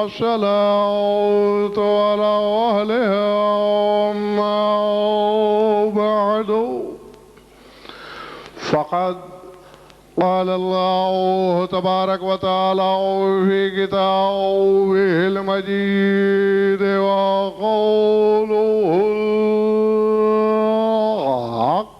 الصلاة على أهلها أما بعد فقد قال الله تبارك وتعالى في كتابه المجيد وقوله الحق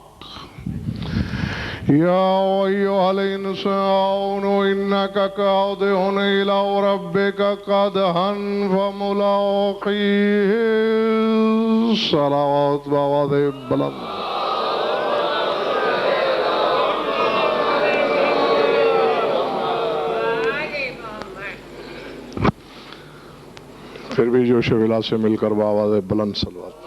يا أيها الإنسان إنك كادح إلى ربك كدحا فملاقيه صلوات بآواز بلند پھر بھی جوش و ولا سے مل کر بآواز بلند صلوات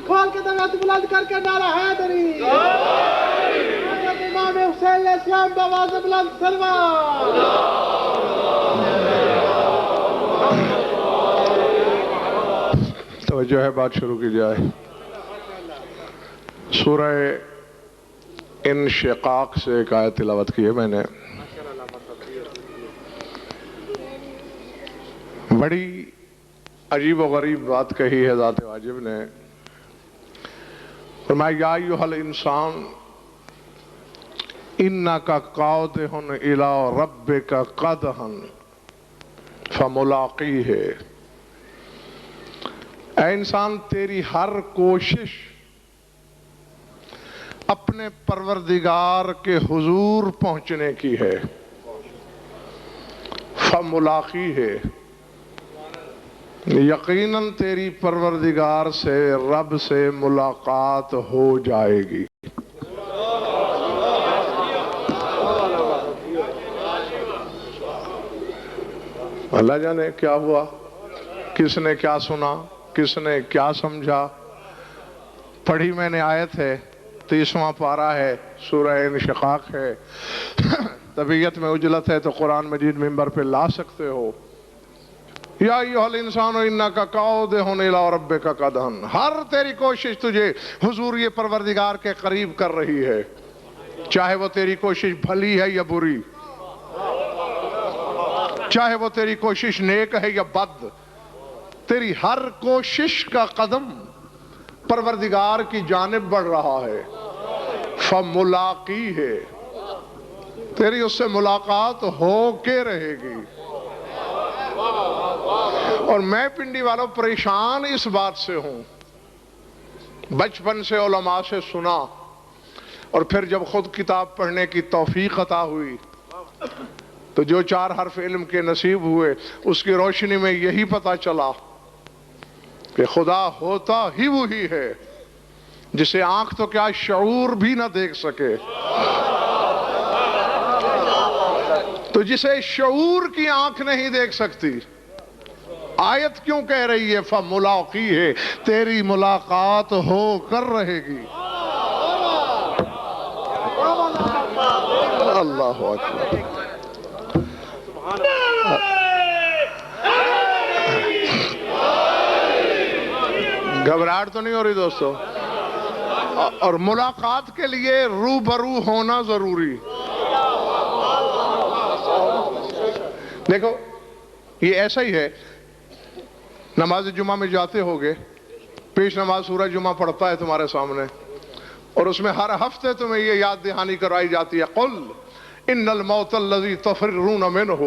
کھول کے دعوت بلند کر کے نعرہ حیدری حضرت امام حسین علیہ السلام بآواز بلند صلوات توجہ ہے بات شروع کی جائے سورہ انشقاق سے ایک آیت تلاوت کی ہے میں نے بڑی عجیب و غریب بات کہی ہے ذات واجب نے فرمایا یا ایھا الانسان انک قادح الی ربک قدحا فملاقیہ اے انسان تیری ہر کوشش اپنے پروردگار کے حضور پہنچنے کی ہے فملاقیہ یقیناً تیری پروردگار سے رب سے ملاقات ہو جائے گی اللہ جانے کیا ہوا کس نے کیا سنا کس نے کیا سمجھا پڑھی میں نے آیت ہے 30واں پارہ ہے سورہ انشقاق ہے طبیعت میں اجلت ہے تو قرآن مجید منبر پہ لا سکتے ہو یا ایھا الانسان انک قادح الی ربک قدحا ہر تیری کوشش تجھے حضور یہ پروردگار کے قریب کر رہی ہے چاہے وہ تیری کوشش بھلی ہے یا بری چاہے وہ تیری کوشش نیک ہے یا بد تیری ہر کوشش کا قدم پروردگار کی جانب بڑھ رہا ہے فملاقیہ تیری اس سے ملاقات ہو کے رہے گی اور میں پنڈی والوں پریشان اس بات سے ہوں بچپن سے علماء سے سنا اور پھر جب خود کتاب پڑھنے کی توفیق عطا ہوئی تو جو 4 حرف علم کے نصیب ہوئے اس کی روشنی میں یہی پتا چلا کہ خدا ہوتا ہی وہی ہے جسے آنکھ تو کیا شعور بھی نہ دیکھ سکے تو جسے شعور کی آنکھ نہیں دیکھ سکتی آیت کیوں کہہ رہی ہے فملاقیہ تیری ملاقات ہو کر رہے گی اللہ اکبر گھبراہٹ تو نہیں ہو رہی دوستو اور ملاقات کے لیے روبرو ہونا ضروری دیکھو یہ ایسا ہی ہے نماز جمعہ میں جاتے ہوگے پیش نماز سورہ جمعہ پڑھتا ہے تمہارے سامنے اور اس میں ہر ہفتے تمہیں یہ یاد دہانی کرائی جاتی ہے قل ان الموت الذی تفرون منہ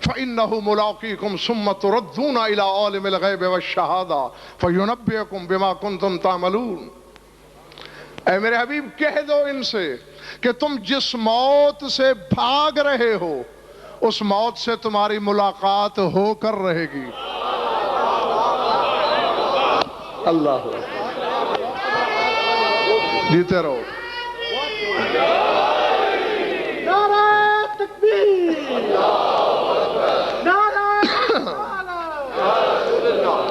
فانہ ملاقیکم ثم تردون الی عالم الغیب والشہادہ فینبئکم بما کنتم تعملون اے میرے حبیب کہہ دو ان سے کہ تم جس موت سے بھاگ رہے ہو اس موت سے تمہاری ملاقات ہو کر رہے گی اللہ جیتے رہو نعرہ تکبیر نعرہ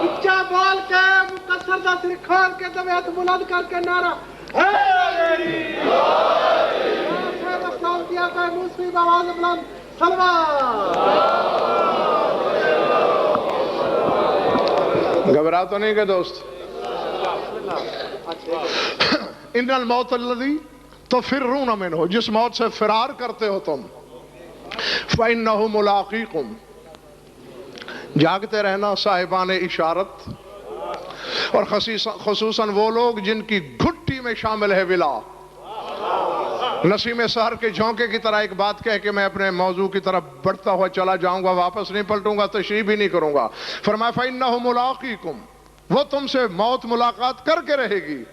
اچھا بول کے مقصر گردہ سر کھول کے دبے ہاتھ بلند کر کے نعرہ ہے میری شیخ اسلام کیا کہ موسیقی بآواز بلند سلوات. گھبرا تو نہیں کہ دوست؟ ان الموت الذی تفرون منہ، جس موت سے فرار کرتے ہو تم، فإنہ ملاقیکم، جاگتے رہنا صاحبان اشارت، اور خصوصاً وہ لوگ جن کی گھٹی میں شامل ہے ولا. نسیم سحر کے جھونکے کی طرح ایک بات کہہ کہ میں اپنے موضوع کی طرف بڑھتا ہوا چلا جاؤں گا، واپس نہیں پلٹوں گا، تشریح بھی نہیں کروں گا. فرمایا فإنہ ملاقیکم، وہ تم سے موت ملاقات کر کے رہے گی.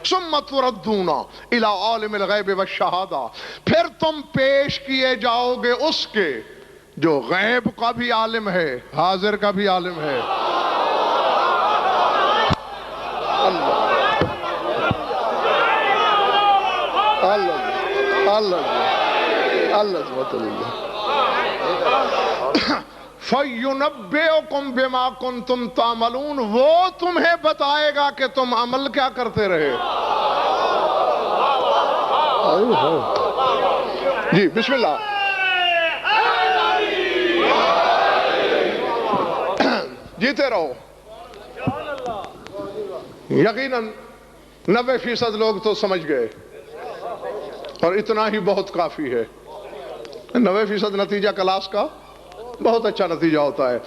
ثم تردون الی عالم الغیب والشہادہ، پھر تم پیش کیے جاؤ گے اس کے جو غیب کا بھی عالم ہے، حاضر کا بھی عالم ہے. اللہ اللہ اللہ اللہ. فَيُنَبِّئُكُمْ بِمَا كُنْتُمْ تَعْمَلُونَ، وہ تمہیں بتائے گا کہ تم عمل کیا کرتے رہے. جی بسم اللہ. جیتے رہو. یقیناً 90% لوگ تو سمجھ گئے، اور اتنا ہی بہت کافی ہے. 90% نتیجہ کلاس کا بہت اچھا نتیجہ ہوتا ہے.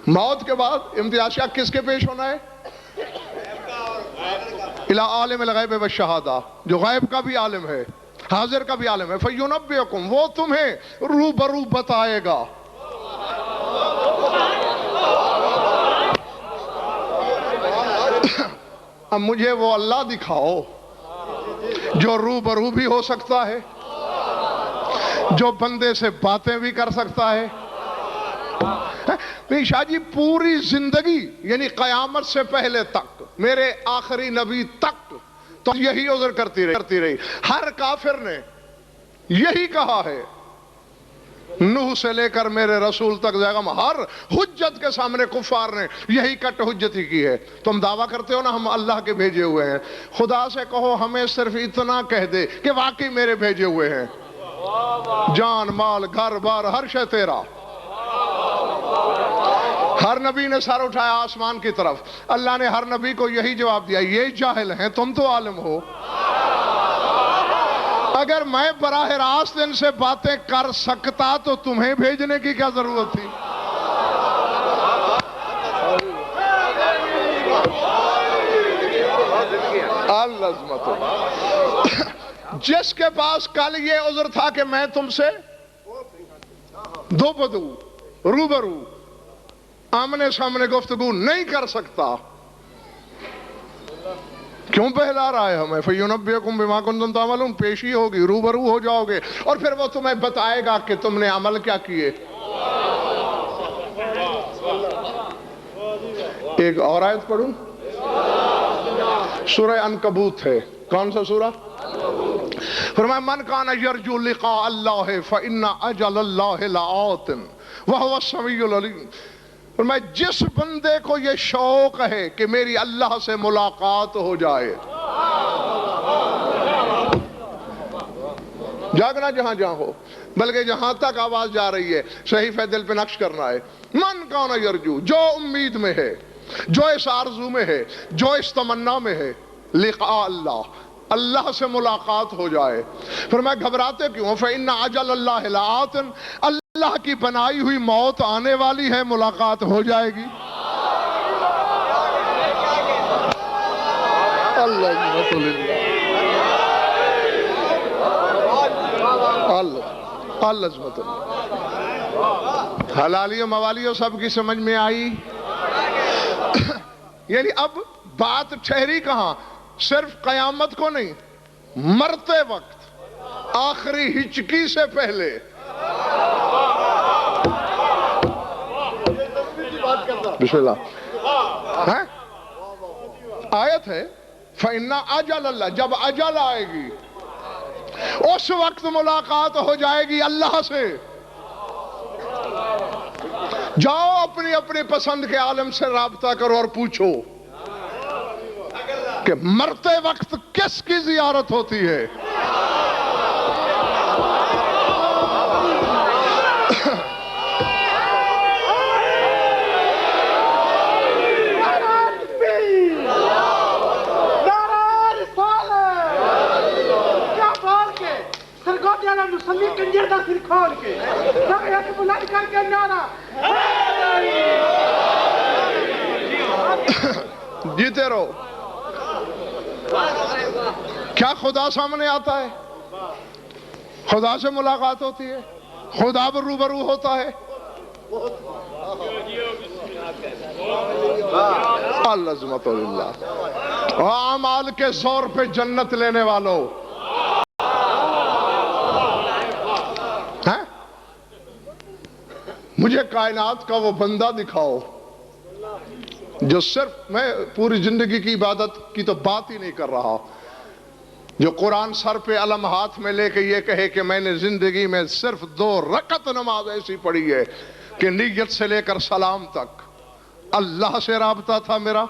موت کے بعد امتیاز کیا کس کے پیش ہونا ہے؟ الی عالم الغیب والشہادہ، جو غیب کا بھی عالم ہے، حاضر کا بھی عالم ہے. فَيُنَبِّئُكُمْ، وہ تمہیں روبرو بتائے گا. اب مجھے وہ اللہ دکھاؤ جو روبرو بھی ہو سکتا ہے، جو بندے سے باتیں بھی کر سکتا ہے. شاہ جی پوری زندگی یعنی قیامت سے پہلے تک، میرے آخری نبی تک تو یہی عذر کرتی رہی. ہر کافر نے یہی کہا ہے، نوح سے لے کر میرے رسول تک زیغم، ہر حجت کے سامنے کفار نے یہی کٹ حجتی کی ہے. تم دعویٰ کرتے ہو نا ہم اللہ کے بھیجے ہوئے ہیں، خدا سے کہو ہمیں صرف اتنا کہہ دے کہ واقعی میرے بھیجے ہوئے ہیں. جان مال گھر بار ہر شے تیرا. ہر نبی نے سر اٹھایا آسمان کی طرف. اللہ نے ہر نبی کو یہی جواب دیا، یہ جاہل ہیں، تم تو عالم ہو. اگر میں براہ راست ان سے باتیں کر سکتا تو تمہیں بھیجنے کی کیا ضرورت تھی؟ العظمت. جس کے پاس کل یہ عذر تھا کہ میں تم سے دو بدو روبرو آمنے سامنے گفتگو نہیں کر سکتا، کیوں بہلا رہا ہے ہمیں؟ فَيُنَبِّئُكُمْ بِمَا كُنْتُمْ تَعْمَلُونَ، پیشی ہوگی، روبرو ہو جاؤ گے، اور پھر وہ تمہیں بتائے گا کہ تم نے عمل کیا کیے. ایک اور آیت پڑھوں، سورہ عنکبوت ہے. کون سا سورہ؟ فرمایا من کان یرجو لقاء اللہ فإن اجل اللہ لآت وہو السمیع العلیم. فرمایا جس بندے کو یہ شوق ہے کہ میری اللہ سے ملاقات ہو جائے، جاگنا جہاں جہاں ہو، بلکہ جہاں تک آواز جا رہی ہے صحیفہ دل پہ نقش کرنا ہے. من کان یرجو، جو امید میں ہے، جو اس آرزو میں ہے، جو اس تمنا میں ہے، لقاء اللہ، اللہ سے ملاقات ہو جائے. فرمایا گھبراتے کیوں؟ فإن اجل اللہ لآت، اللہ کی بنائی ہوئی موت آنے والی ہے، ملاقات ہو جائے گی. اللہ عظمت. حلالی و موالی و سب کی سمجھ میں آئی. یعنی اب بات ٹھہری کہاں؟ صرف قیامت کو نہیں، مرتے وقت، آخری ہچکی سے پہلے. بسم اللہ. آیت ہے فإن اجل اللہ، جب اجل آئے گی اس وقت ملاقات ہو جائے گی اللہ سے. جاؤ اپنی اپنی پسند کے عالم سے رابطہ کرو اور پوچھو کہ مرتے وقت کس کی زیارت ہوتی ہے؟ مسلم کنجر دا سر کھول کے ہاتھ بلند کر کے نعرہ جیتے رہو. کیا خدا سامنے آتا ہے؟ خدا سے ملاقات ہوتی ہے؟ خدا روبرو ہوتا ہے؟ العظمت للہ. اعمال کے زور پہ جنت لینے والوں، مجھے کائنات کا وہ بندہ دکھاؤ جو صرف، میں پوری زندگی کی عبادت کی تو بات ہی نہیں کر رہا، جو قرآن سر پہ علم ہاتھ میں لے کے یہ کہے کہ میں نے زندگی میں صرف 2 رکعت نماز ایسی پڑھی ہے کہ نیت سے لے کر سلام تک اللہ سے رابطہ تھا میرا،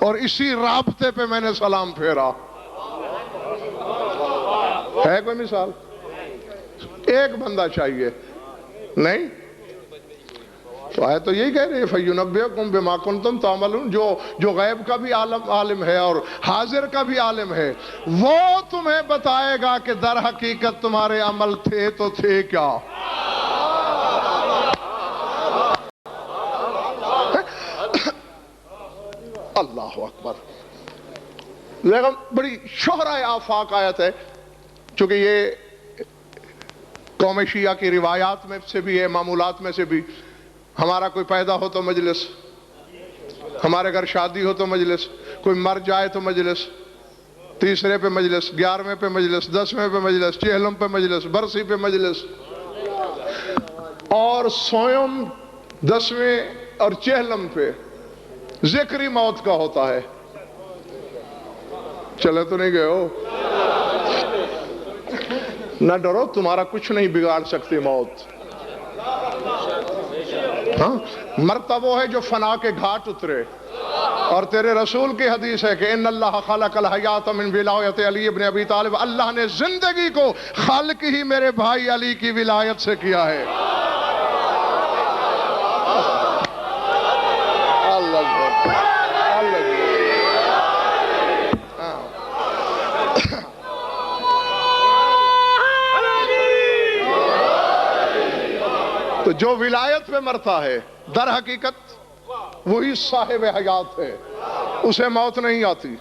اور اسی رابطے پہ میں نے سلام پھیرا. ہے کوئی مثال؟ ایک بندہ چاہیے. نہیں تو ہے تو یہی کہہ رہے ہیں فَيُنَبِّئُكُم بِمَا كُنتُمْ تَعْمَلُونَ. جو غیب کا بھی عالم ہے اور حاضر کا بھی عالم ہے، وہ تمہیں بتائے گا کہ در حقیقت تمہارے عمل تھے تو تھے کیا. اللہ اکبر. لیکن بڑی شہرۂ آفاق آیت ہے، چونکہ یہ قوم شیعہ کی روایات میں سے بھی ہے، معمولات میں سے بھی. ہمارا کوئی پیدا ہو تو مجلس، ہمارے گھر شادی ہو تو مجلس، کوئی مر جائے تو مجلس، 30 پہ مجلس، 11 پہ مجلس، 10 پہ مجلس، 40 پہ مجلس، برسی پہ مجلس، اور 100 10 اور 40 پہ ذکری موت کا ہوتا ہے. چلے تو نہیں گئے ہو؟ نہ ڈرو، تمہارا کچھ نہیں بگاڑ سکتی موت. ہاں، مرتا وہ ہے جو فنا کے گھاٹ اترے. اور تیرے رسول کی حدیث ہے کہ ان اللہ خلق الحیات من ولایت علی ابن ابی طالب، اللہ نے زندگی کو خالق ہی میرے بھائی علی کی ولایت سے کیا ہے. تو جو ولایت پہ مرتا ہے در حقیقت وہی صاحب حیات ہے، اسے موت نہیں آتی.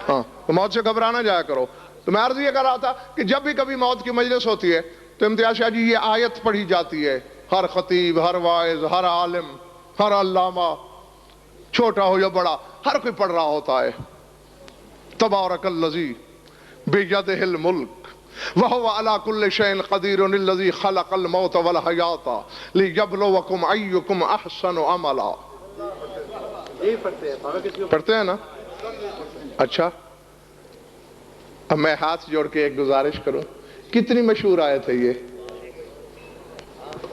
ہاں، تو موت سے گھبرانا جایا کرو. تو میں عرض یہ کر رہا تھا کہ جب بھی کبھی موت کی مجلس ہوتی ہے تو امتیاز شاہ جی یہ آیت پڑھی جاتی ہے. ہر خطیب، ہر واعظ، ہر عالم، ہر علامہ، چھوٹا ہو یا بڑا، ہر کوئی پڑھ رہا ہوتا ہے. تبارک الذی بیدہ الملک وَهُوَ عَلَى كُلِّ شَيْءٍ قَدِيرٌ الَّذِي خَلَقَ الْمَوْتَ وَالْحَيَاةَ لِيَبْلُوَكُمْ أَيُّكُمْ أَحْسَنُ عَمَلًا. پڑھتے ہیں نا؟ اچھا، اب میں ہاتھ جوڑ کے ایک گزارش کروں. کتنی مشہور آیت ہے یہ.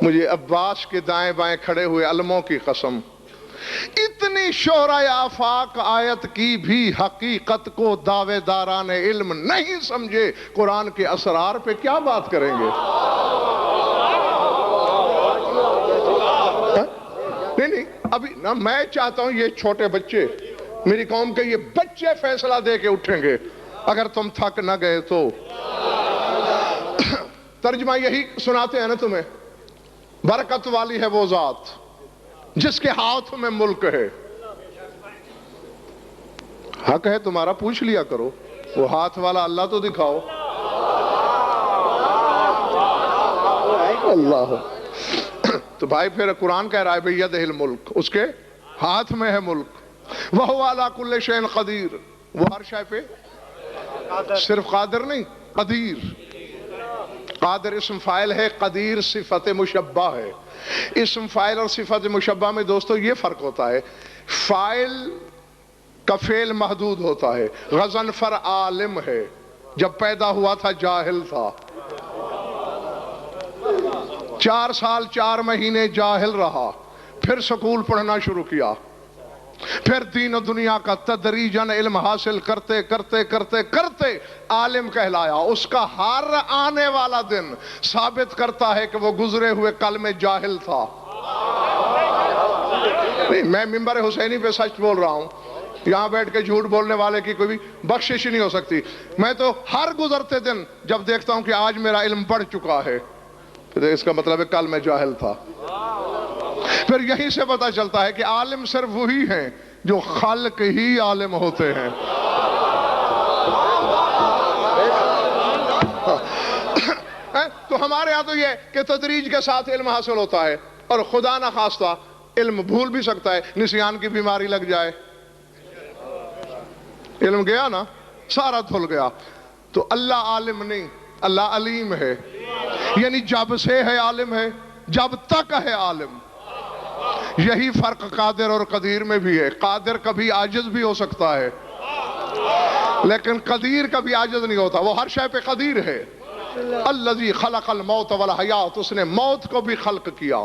مجھے عباس کے دائیں بائیں کھڑے ہوئے علموں کی قسم، اتنی شہرۂ آفاق آیت کی بھی حقیقت کو دعوے داران علم نہیں سمجھے، قرآن کے اسرار پہ کیا بات کریں گے؟ نہیں، ابھی نہ میں چاہتا ہوں یہ چھوٹے بچے، میری قوم کے یہ بچے فیصلہ دے کے اٹھیں گے اگر تم تھک نہ گئے تو. ترجمہ یہی سناتے ہیں نا تمہیں، برکت والی ہے وہ ذات جس کے ہاتھ میں ملک ہے. حق ہے تمہارا، پوچھ لیا کرو، وہ ہاتھ والا اللہ تو دکھاؤ. اللہ. تو بھائی پھر قرآن کہہ رہا ہے بیدہ الملک، اس کے ہاتھ میں ہے ملک. وَهُوَ عَلَى كُلِّ شَيْءٍ قَدِيرٌ، وہ ہر شے پہ صرف قادر نہیں، قدیر. قادر اسم فاعل ہے، قدیر صفت مشبہ ہے. اسم فاعل اور صفت مشبہ میں دوستو یہ فرق ہوتا ہے، فاعل کا فعل محدود ہوتا ہے. غضنفر عالم ہے، جب پیدا ہوا تھا جاہل تھا، 4 سال 4 مہینے جاہل رہا، پھر سکول پڑھنا شروع کیا. پھر دین و دنیا کا تدریجاً علم حاصل کرتے کرتے کرتے کرتے عالم کہلایا. اس کا ہر آنے والا دن ثابت کرتا ہے کہ وہ گزرے ہوئے کل میں جاہل تھا. نہیں، میں منبر حسینی پہ سچ بول رہا ہوں. یہاں بیٹھ کے جھوٹ بولنے والے کی کوئی بخشش نہیں ہو سکتی. میں تو ہر گزرتے دن جب دیکھتا ہوں کہ آج میرا علم بڑھ چکا ہے، پھر اس کا مطلب ہے کل میں جاہل تھا. پھر یہیں سے پتہ چلتا ہے کہ عالم صرف وہی ہیں جو خلق ہی عالم ہوتے ہیں. تو ہمارے ہاں تو یہ کہ تدریج کے ساتھ علم حاصل ہوتا ہے، اور خدا نہ خواستہ علم بھول بھی سکتا ہے، نسیان کی بیماری لگ جائے، علم گیا نا، سارا دھل گیا. تو اللہ عالم نہیں، اللہ علیم ہے. یعنی جب سے ہے عالم ہے، جب تک ہے عالم. یہی فرق قادر اور قدیر میں بھی ہے. قادر کبھی عاجز بھی ہو سکتا ہے، لیکن قدیر کبھی عاجز نہیں ہوتا. وہ ہر شے پہ قدیر ہے. الذی خلق الموت والحیات، اس نے موت کو بھی خلق کیا،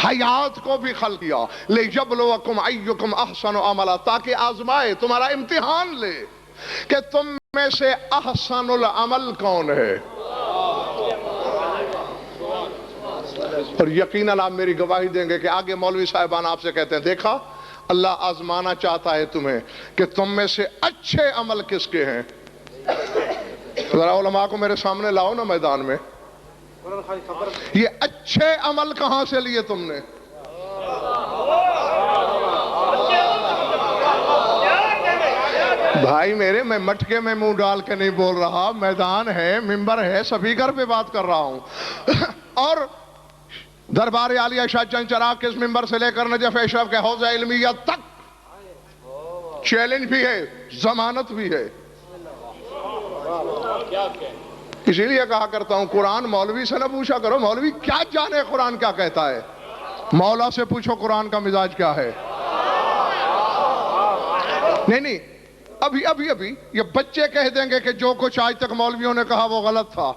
حیات کو بھی خلق کیا. لیبلوکم ایکم احسن عملا، تاکہ آزمائے، تمہارا امتحان لے کہ تم میں سے احسن العمل کون ہے. اور یقیناً آپ میری گواہی دیں گے کہ آگے مولوی صاحبان آپ سے کہتے ہیں دیکھا اللہ آزمانا چاہتا ہے تمہیں کہ تم میں سے اچھے عمل کس کے ہیں. ذرا علماء کو میرے سامنے لاؤ نا میدان میں. یہ اچھے عمل کہاں سے لیے تم نے؟ بھائی میرے، میں مٹکے میں منہ ڈال کے نہیں بول رہا. میدان ہے، منبر ہے، سپیکر پہ بات کر رہا ہوں. اور دربار عالیہ شاہ چند چراغ کے اس منبر سے لے کر نجف اشرف کے حوضہ علمیہ تک چیلنج بھی ہے، ضمانت بھی ہے. اسی لیے کہا کرتا ہوں قرآن مولوی سے نہ پوچھا کرو، مولوی کیا جانے قرآن کیا کہتا ہے. مولا سے پوچھو قرآن کا مزاج کیا ہے. نہیں، ابھی یہ بچے کہہ دیں گے کہ جو کچھ آج تک مولویوں نے کہا وہ غلط تھا.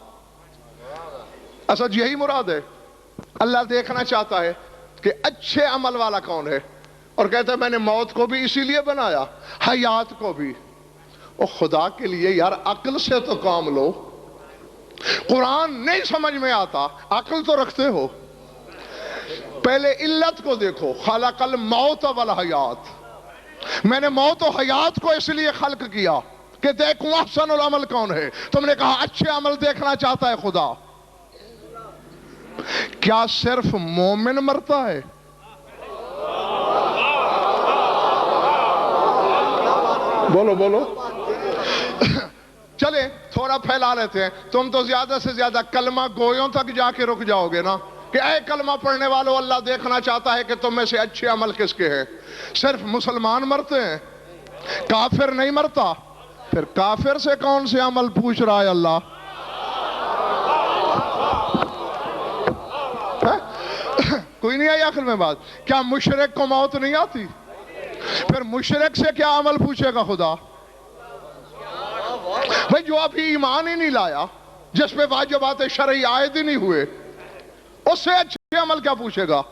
اصل یہی مراد ہے. اللہ دیکھنا چاہتا ہے کہ اچھے عمل والا کون ہے، اور کہتا ہے میں نے موت کو بھی اسی لیے بنایا، حیات کو بھی. اور خدا کے لیے یار عقل سے تو کام لو. قرآن نہیں سمجھ میں آتا، عقل تو رکھتے ہو. پہلے علت کو دیکھو، خلق الموت والحیات. میں نے موت و حیات کو اس لیے خلق کیا کہ دیکھوں احسن العمل کون ہے. تم نے کہا اچھے عمل دیکھنا چاہتا ہے خدا. کیا صرف مومن مرتا ہے؟ بولو. چلے تھوڑا پھیلا لیتے ہیں. تم تو زیادہ سے زیادہ کلمہ گویوں تک جا کے رک جاؤ گے نا کہ اے کلمہ پڑھنے والوں، اللہ دیکھنا چاہتا ہے کہ تم میں سے اچھے عمل کس کے ہیں. صرف مسلمان مرتے ہیں، کافر نہیں مرتا. پھر کافر سے کون سے عمل پوچھ رہا ہے اللہ؟ کوئی نہیں آئی آخر میں بات. کیا مشرک کو موت نہیں آتی؟ پھر مشرک سے کیا عمل پوچھے گا خدا؟ بھئی جو ابھی ایمان ہی نہیں لایا، جس پہ واجبات شرعی عائد ہی نہیں ہوئے، اس سے اچھے عمل کیا پوچھے گا؟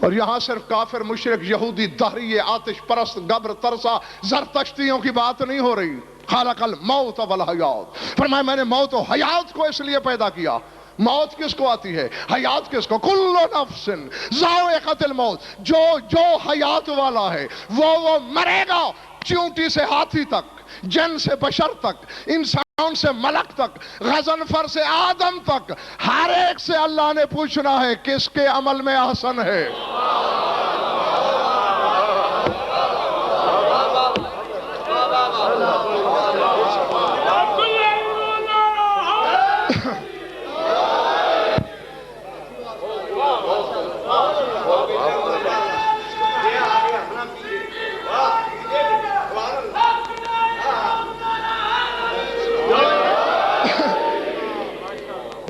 اور یہاں صرف کافر، مشرک، یہودی، دہریے، آتش پرست، گبر، ترسا، زرتشتیوں کی بات نہیں ہو رہی. خلق الموت والحیات، فرمایا میں نے موت و حیات کو اس لیے پیدا کیا. موت کس کو آتی ہے، حیات کس کو؟ کل نفس ذائقۃ الموت. جو حیات والا ہے وہ مرے گا. چیونٹی سے ہاتھی تک، جن سے بشر تک، انسان سے ملک تک، غضنفر سے آدم تک، ہر ایک سے اللہ نے پوچھنا ہے کس کے عمل میں احسن ہے.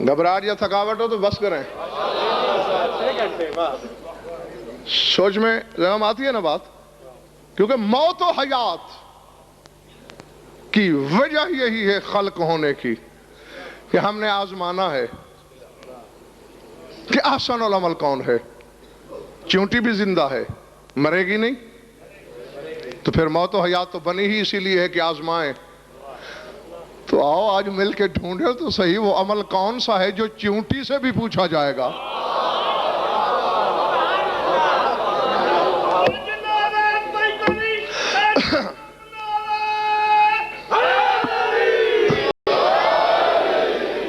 گھبراہٹ یا تھکاوٹ ہو تو بس کریں. سوچ میں رحم آتی ہے نا بات. کیونکہ موت و حیات کی وجہ یہی ہے خلق ہونے کی کہ ہم نے آزمانا ہے کہ احسن العمل کون ہے. چونٹی بھی زندہ ہے، مرے گی نہیں؟ تو پھر موت و حیات تو بنی ہی اسی لیے ہے کہ آزمائیں. تو آؤ آج مل کے ڈھونڈے تو صحیح وہ عمل کون سا ہے جو چیونٹی سے بھی پوچھا جائے گا.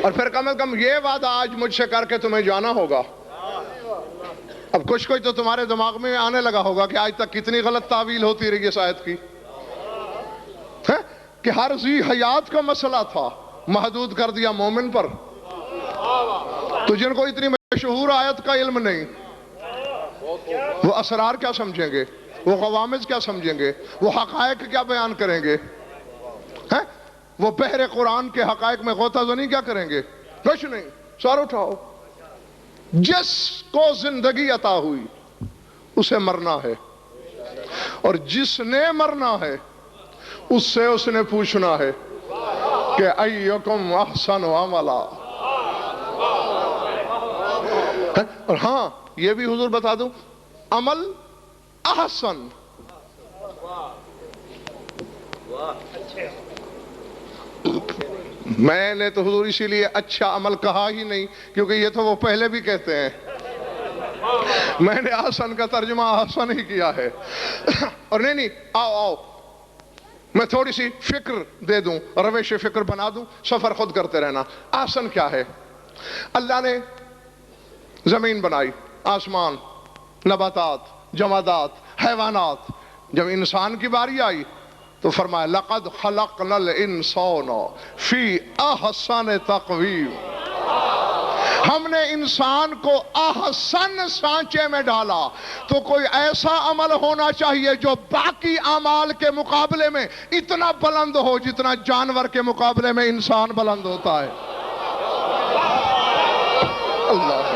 اور پھر کم از کم یہ وعدہ آج مجھ سے کر کے تمہیں جانا ہوگا. اب کچھ تو تمہارے دماغ میں آنے لگا ہوگا کہ آج تک کتنی غلط تعویل ہوتی رہی اس آیت کی کہ ہر ذی حیات کا مسئلہ تھا محدود کر دیا مومن پر. تو جن کو اتنی مشہور آیت کا علم نہیں وہ اسرار کیا سمجھیں گے, وہ قوامض کیا سمجھیں گے, وہ حقائق کیا بیان کریں گے, وہ بحر قرآن کے حقائق میں غوطہ زنی کیا کریں گے؟ کچھ نہیں. سر اٹھاؤ, جس کو زندگی عطا ہوئی اسے مرنا ہے, اور جس نے مرنا ہے اس سے اس نے پوچھنا ہے کہ ایکم احسن عملا. اور ہاں یہ بھی حضور بتا دوں, عمل احسن میں نے تو حضور اسی لیے اچھا عمل کہا ہی نہیں کیونکہ یہ تو وہ پہلے بھی کہتے ہیں. میں نے احسن کا ترجمہ احسن ہی کیا ہے. اور نہیں آؤ میں تھوڑی سی فکر دے دوں, روش فکر بنا دوں, سفر خود کرتے رہنا. احسن کیا ہے؟ اللہ نے زمین بنائی, آسمان, نباتات, جمادات, حیوانات. جب انسان کی باری آئی تو فرمایا لقد خلقنا الانسان فی احسن تقویم. ہم نے انسان کو احسن سانچے میں ڈالا. تو کوئی ایسا عمل ہونا چاہیے جو باقی اعمال کے مقابلے میں اتنا بلند ہو جتنا جانور کے مقابلے میں انسان بلند ہوتا ہے. اللہ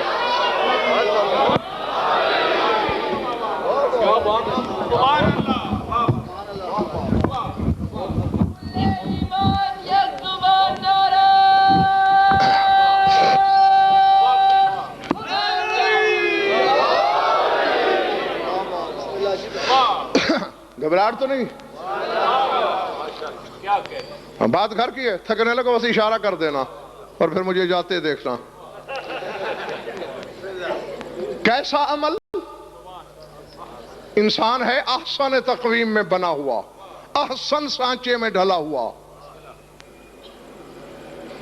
گھبراہٹ تو نہیں؟ بات گھر کی ہے, تھکنے لگو بس اشارہ کر دینا اور پھر مجھے جاتے دیکھنا. کیسا عمل؟ انسان ہے احسن تقویم میں بنا ہوا, احسن سانچے میں ڈھلا ہوا.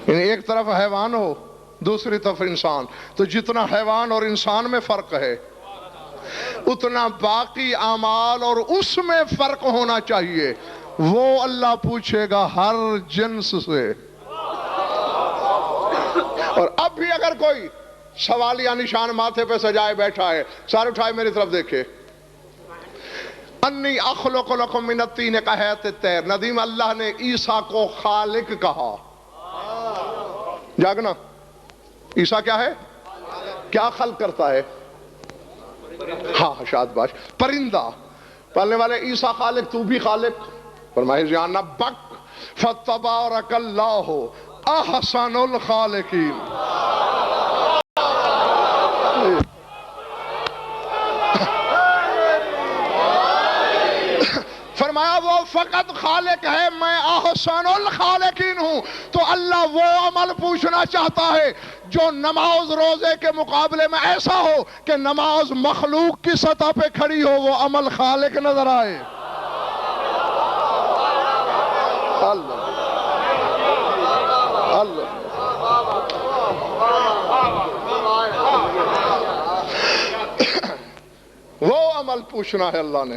یعنی ایک طرف حیوان ہو دوسری طرف انسان, تو جتنا حیوان اور انسان میں فرق ہے اتنا باقی اعمال اور اس میں فرق ہونا چاہیے. وہ اللہ پوچھے گا ہر جنس سے. اور اب بھی اگر کوئی سوالیہ نشان ماتھے پہ سجائے بیٹھا ہے, سار اٹھائے میری طرف دیکھے. انی اخلق لکم من الطین کہیت الطیر. ندیم اللہ نے عیسیٰ کو خالق کہا. جاگنا, عیسیٰ کیا ہے؟ کیا خلق کرتا ہے؟ ہاں شاد باش, پرندہ پالنے والے. عیسیٰ خالق, تو بھی خالق. فرمائے جانا بک فتبارک اللہ احسن الخالقین. فرمایا وہ فقط خالق ہے, میں احسن الخالقین ہوں. تو اللہ وہ عمل پوچھنا چاہتا ہے جو نماز روزے کے مقابلے میں ایسا ہو کہ نماز مخلوق کی سطح پہ کھڑی ہو, وہ عمل خالق نظر آئے. اللہ اللہ وہ عمل پوچھنا ہے اللہ نے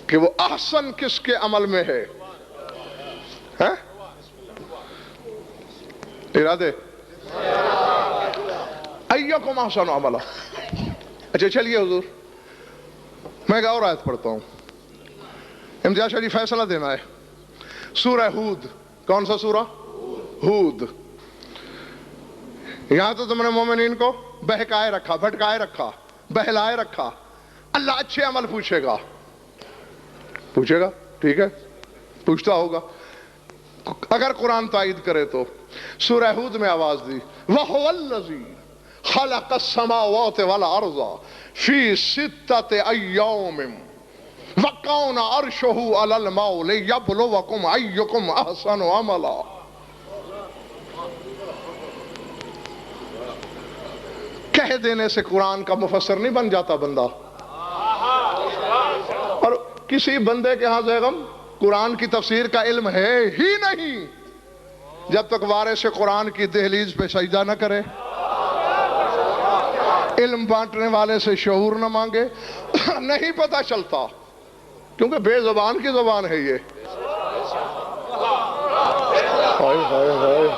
کہ وہ احسن کس کے عمل میں ہے. ارادے ایکم احسن عملا. اچھا چلیے حضور میں ایک اور آیت پڑھتا ہوں. امتیاز شاہ جی فیصلہ دینا ہے. سورہ ہود. کون سا سورہ؟ ہود. یہاں تو تم نے مومنین کو بہکائے رکھا, بھٹکائے رکھا, بہلائے رکھا. اللہ اچھے عمل پوچھے گا. پوچھے گا, ٹھیک ہے, پوچھتا ہوگا اگر قرآن تائید کرے تو. سورہ ہود میں آواز دی وَهُوَ الَّذِي خَلَقَ السَّمَاوَاتِ وَالْأَرْضَ فی ستۃ ایام وکان عرشہ علی الماء لیبلوکم ایکم احسن عملا. کہہ دینے سے قرآن کا مفسر نہیں بن جاتا بندہ. اور کسی بندے کے ہاں زیغم قرآن کی تفسیر کا علم ہے ہی نہیں جب تک وارث قرآن کی دہلیز پہ سجدہ نہ کرے، علم بانٹنے والے سے شعور نہ مانگے. نہیں پتہ چلتا کیونکہ بے زبان کی زبان ہے یہ. ہائے ہائے ہائے.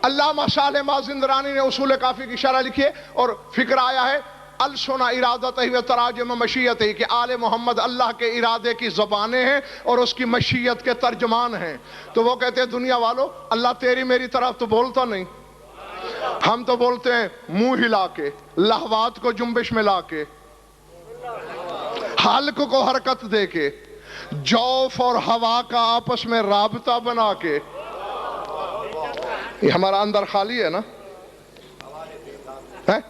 علامہ صالح مازندرانی نے اصول کافی کی شرح لکھی ہے اور فکر آیا ہے السنا ارادت و تراجم مشیت ہے کہ آل محمد اللہ کے ارادے کی زبانیں ہیں اور اس کی مشیت کے ترجمان ہیں. تو وہ کہتے ہیں دنیا والو اللہ تیری میری طرف تو بولتا نہیں، ہم تو بولتے ہیں منہ ہلا کے، لہوات کو جنبش میں لا کے، حلق کو حرکت دے کے، جوف اور ہوا کا آپس میں رابطہ بنا کے. یہ ہمارا اندر خالی ہے نا،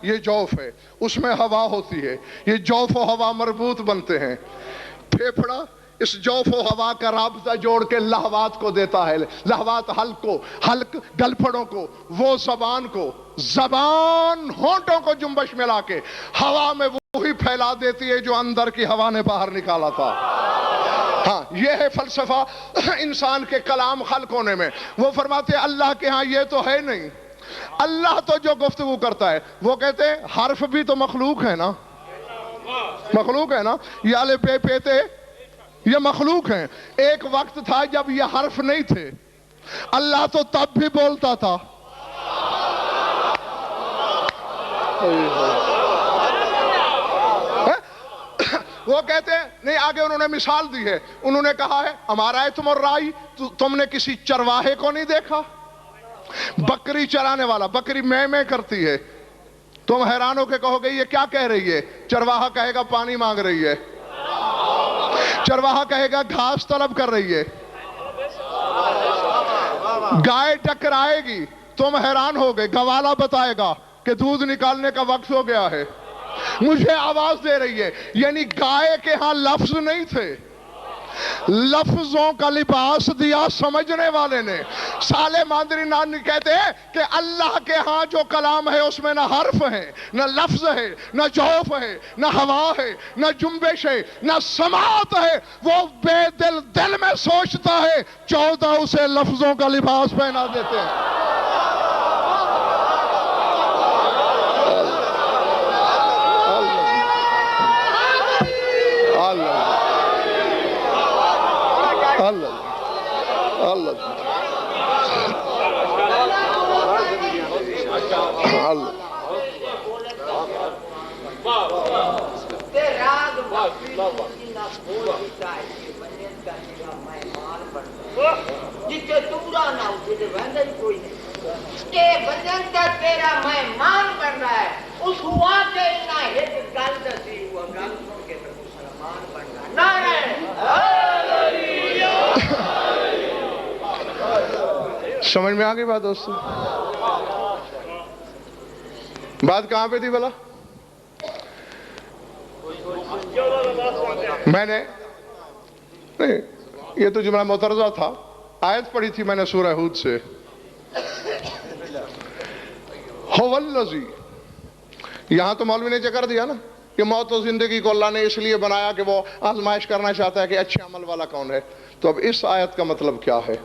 یہ جوف ہے، اس میں ہوا ہوتی ہے، یہ جوف و ہوا مربوط بنتے ہیں. پھیپھڑا اس جوف و ہوا کا رابطہ جوڑ کے لہوات کو دیتا ہے، لہوات حلق کو، حلق گلپھڑوں کو، وہ زبان کو، زبان ہونٹوں کو جنبش میں لا کے ہوا میں وہی پھیلا دیتی ہے جو اندر کی ہوا نے باہر نکالا تھا. ہاں یہ ہے فلسفہ انسان کے کلام خلق ہونے میں. وہ فرماتے ہیں اللہ کے ہاں یہ تو ہے نہیں. اللہ تو جو گفتگو کرتا ہے وہ کہتے ہیں حرف بھی تو مخلوق ہے نا، مخلوق ہے نا. یہ الے پے پیتے یہ مخلوق ہیں. ایک وقت تھا جب یہ حرف نہیں تھے، اللہ تو تب بھی بولتا تھا. وہ کہتے ہیں نہیں، آگے انہوں نے مثال دی ہے، انہوں نے کہا ہے ہمارا ہے تم اور رائی، تم نے کسی چرواہے کو نہیں دیکھا؟ بکری چرانے والا، بکری میں کرتی ہے، تم حیران ہو کے کہو گے یہ کیا کہہ رہی ہے؟ چرواہا کہے گا پانی مانگ رہی ہے، چرواہا کہے گا گھاس طلب کر رہی ہے. گائے ٹکرائے گی، تم حیران ہو گئے، گوالا بتائے گا کہ دودھ نکالنے کا وقت ہو گیا ہے، مجھے آواز دے رہی ہے. یعنی گائے کے ہاں لفظ نہیں تھے، لفظوں کا لباس دیا سمجھنے والے نے. صالح مازندرانی کہتے ہیں کہ اللہ کے ہاں جو کلام ہے اس میں نہ حرف ہے، نہ لفظ ہے، نہ جوف ہے، نہ ہوا ہے، نہ جنبش ہے، نہ سماعت ہے. وہ بے دل میں سوچتا ہے، 14 اسے لفظوں کا لباس پہنا دیتے ہیں. سمجھ میں آ گئی بات دوستو؟ بات کہاں پہ تھی بھلا؟ میں نے نہیں، یہ تو جملہ معترضہ تھا. آیت پڑھی تھی میں نے سورہ ہود سے، هو الذی. یہاں تو مولوی نے ذکر دیا نا کہ موت و زندگی کو اللہ نے اس لیے بنایا کہ وہ آزمائش کرنا چاہتا ہے کہ اچھے عمل والا کون ہے. تو اب اس آیت کا مطلب کیا ہے؟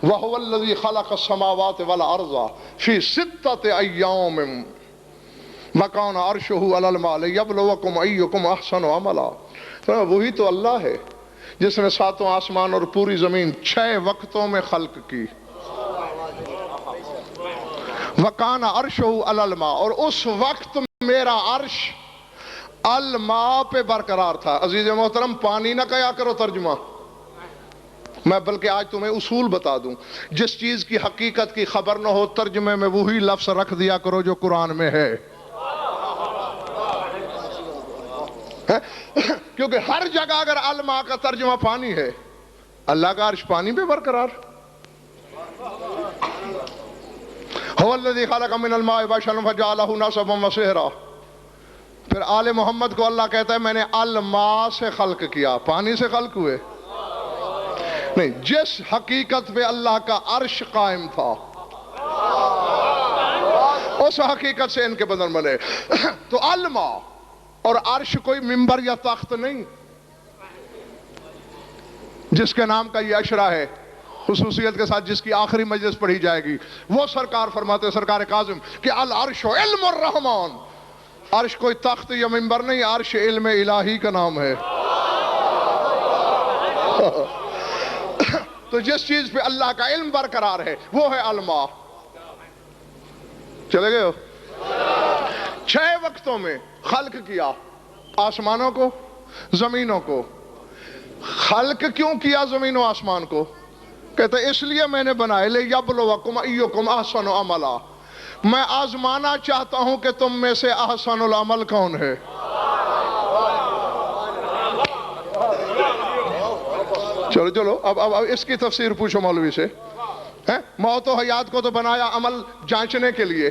وَهُوَ الَّذِي خَلَقَ السَّمَاوَاتِ وَالْأَرْضَ فِي سِتَّةِ أَيَّامٍ وَكَانَ عَرْشُهُ عَلَى الْمَاءِ لِيَبْلُوَكُمْ أَيُّكُمْ أَحْسَنُ عَمَلًا. تو وہی تو اللہ ہے جس نے 7 آسمان اور پوری زمین 6 وقتوں میں خلق کی. وَكَانَ عَرْشُهُ عَلَى الْمَاءِ، اور اس وقت میرا عرش الماء پہ برقرار تھا. عزیز محترم پانی نہ کہا کرو ترجمہ، میں بلکہ آج تمہیں اصول بتا دوں. جس چیز کی حقیقت کی خبر نہ ہو ترجمے میں وہی لفظ رکھ دیا کرو جو قرآن میں ہے. کیونکہ ہر جگہ اگر الماء کا ترجمہ پانی ہے، اللہ کا عرش پانی پہ برقرار. هو الذی خلق من الماء بشرا فجعله نسبا وصہرا. پھر آل محمد کو اللہ کہتا ہے میں نے الماء سے خلق کیا. پانی سے خلق ہوئے نہیں. جس حقیقت پہ اللہ کا عرش قائم تھا اس حقیقت سے ان کے بدن بنے. تو الماء اور عرش کوئی ممبر یا تخت نہیں جس کے نام کا یہ اشرا ہے خصوصیت کے ساتھ جس کی آخری مجلس پڑھی جائے گی. وہ سرکار فرماتے سرکار کاظم کہ العرش علم الرحمن. عرش کوئی تخت یا ممبر نہیں, عرش علم الہی کا نام ہے. تو جس چیز پہ اللہ کا علم برقرار ہے وہ ہے الماء. چلے گئے ہو؟ 6 وقتوں میں خلق کیا آسمانوں کو زمینوں کو. خلق کیوں کیا زمین و آسمان کو؟ کہتے ہیں اس لیے میں نے بنائے لِيَبْلُوَكُمْ أَيُّكُمْ أَحْسَنُ عَمَلًا. میں آزمانا چاہتا ہوں کہ تم میں سے احسن العمل کون ہے. چلو چلو اب اس کی تفسیر پوچھو مولوی سے. موت و حیات کو تو بنایا عمل جانچنے کے لیے.